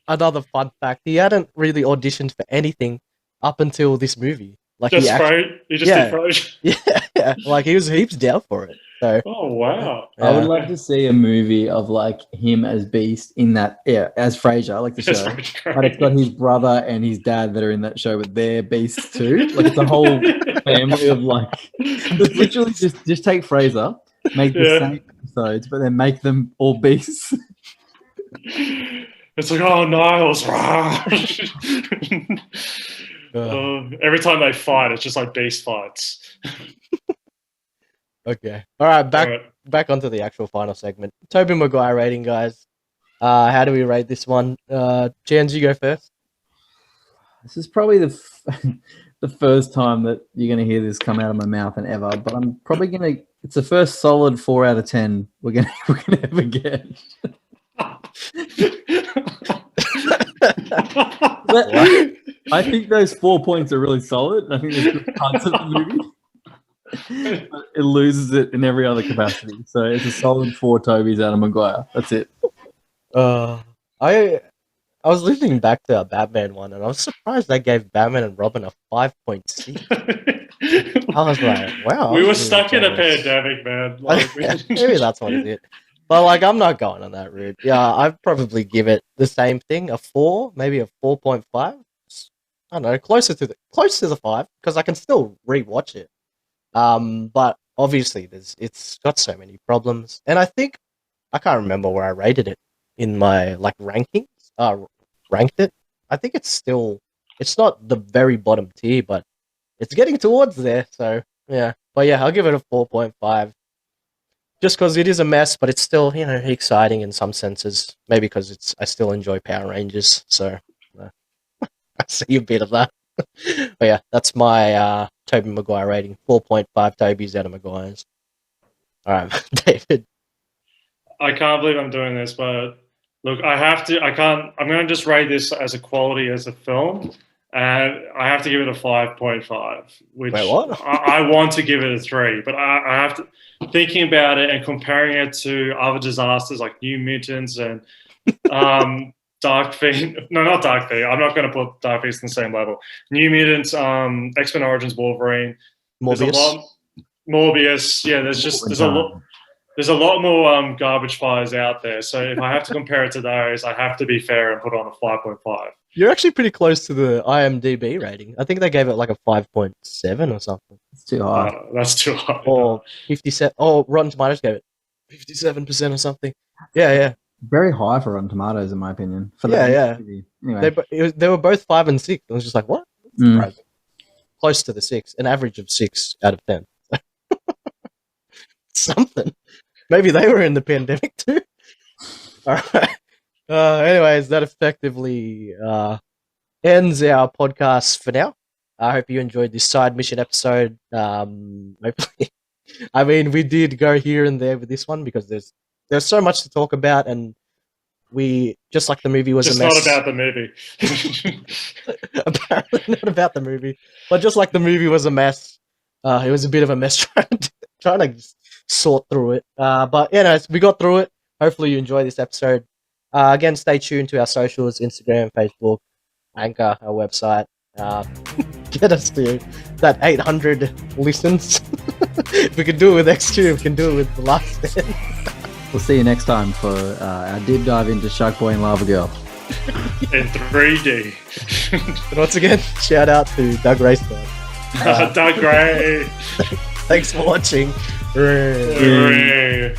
another fun fact. He hadn't really auditioned for anything up until this movie. Like just did Frasier. Yeah, like he was heaps down for it. So, oh wow! I would love to see a movie of like him as Beast in that, as Frasier, like the show. But it's got his brother and his dad that are in that show, but they're Beasts too. Like it's a whole family of like, literally just take Fraser, make the same episodes, but then make them all Beasts. It's like, oh, Niles. Every time they fight, it's just like Beast fights. Okay. All right. Back onto the actual final segment. Tobey Maguire rating, guys. How do we rate this one? Jens, you go first. This is probably the first time that you're going to hear this come out of my mouth and ever, but I'm probably going to. It's the first solid 4 out of 10 we're going to ever get. I think those 4 points are really solid. I think there's good parts of the movie. But it loses it in every other capacity. So it's a solid 4 Tobeys out of Maguire. That's it. I was listening back to a Batman one, and I was surprised they gave Batman and Robin a 5.6. I was like, wow. We were stuck in a pandemic, man. Like, maybe that's what it is. But like, I'm not going on that route. Yeah, I'd probably give it the same thing, a 4, maybe a 4.5. I don't know, closer to the 5, because I can still rewatch it. But obviously, it's got so many problems, and I think I can't remember where I rated it in my like rankings. Ranked it. I think it's not the very bottom tier, but it's getting towards there. So yeah, but yeah, I'll give it a 4.5. Just because it is a mess, but it's still exciting in some senses. Maybe because I still enjoy Power Rangers, so I see a bit of that. But yeah, that's my Tobey Maguire rating. 4.5 Tobeys out of Maguires. All right, David. I can't believe I'm doing this, but look, I'm going to just rate this as a quality as a film, and I have to give it a 5.5. Which wait, what? I want to give it a 3, but I have to, thinking about it and comparing it to other disasters like New Mutants and Dark Phoenix. No, not Dark Phoenix. I'm not going to put Dark Phoenix on the same level. New Mutants, X-Men Origins Wolverine. Morbius. Morbius. Yeah, there's a lot more garbage fires out there. So if I have to compare it to those, I have to be fair and put on a 5.5. You're actually pretty close to the IMDb rating. I think they gave it like a 5.7 or something. It's too high. That's too high. Or 57. Oh, Rotten Tomatoes gave it 57% or something. Yeah. Very high for Rotten Tomatoes, in my opinion. Yeah. Anyway. They were both 5 and 6. I was just like, what? Surprising. Close to the 6. An average of 6 out of 10. Something. Maybe they were in the pandemic too. All right. Anyways, that effectively ends our podcast for now. I hope you enjoyed this side mission episode. Hopefully, I mean, we did go here and there with this one because there's so much to talk about, and we just like the movie was just a mess. not about the movie. Apparently not about the movie, but just like the movie was a mess. It was a bit of a mess trying to sort through it. But we got through it. Hopefully you enjoy this episode. Again, stay tuned to our socials: Instagram, Facebook, Anchor, our website. Get us to that 800 listens. If we can do it with X2, we can do it with The Last Stand. We'll see you next time for our deep dive into Shark Boy and Lava Girl. In 3D. And once again, shout out to Doug Raystar. Doug Gray. Thanks for watching. Hooray.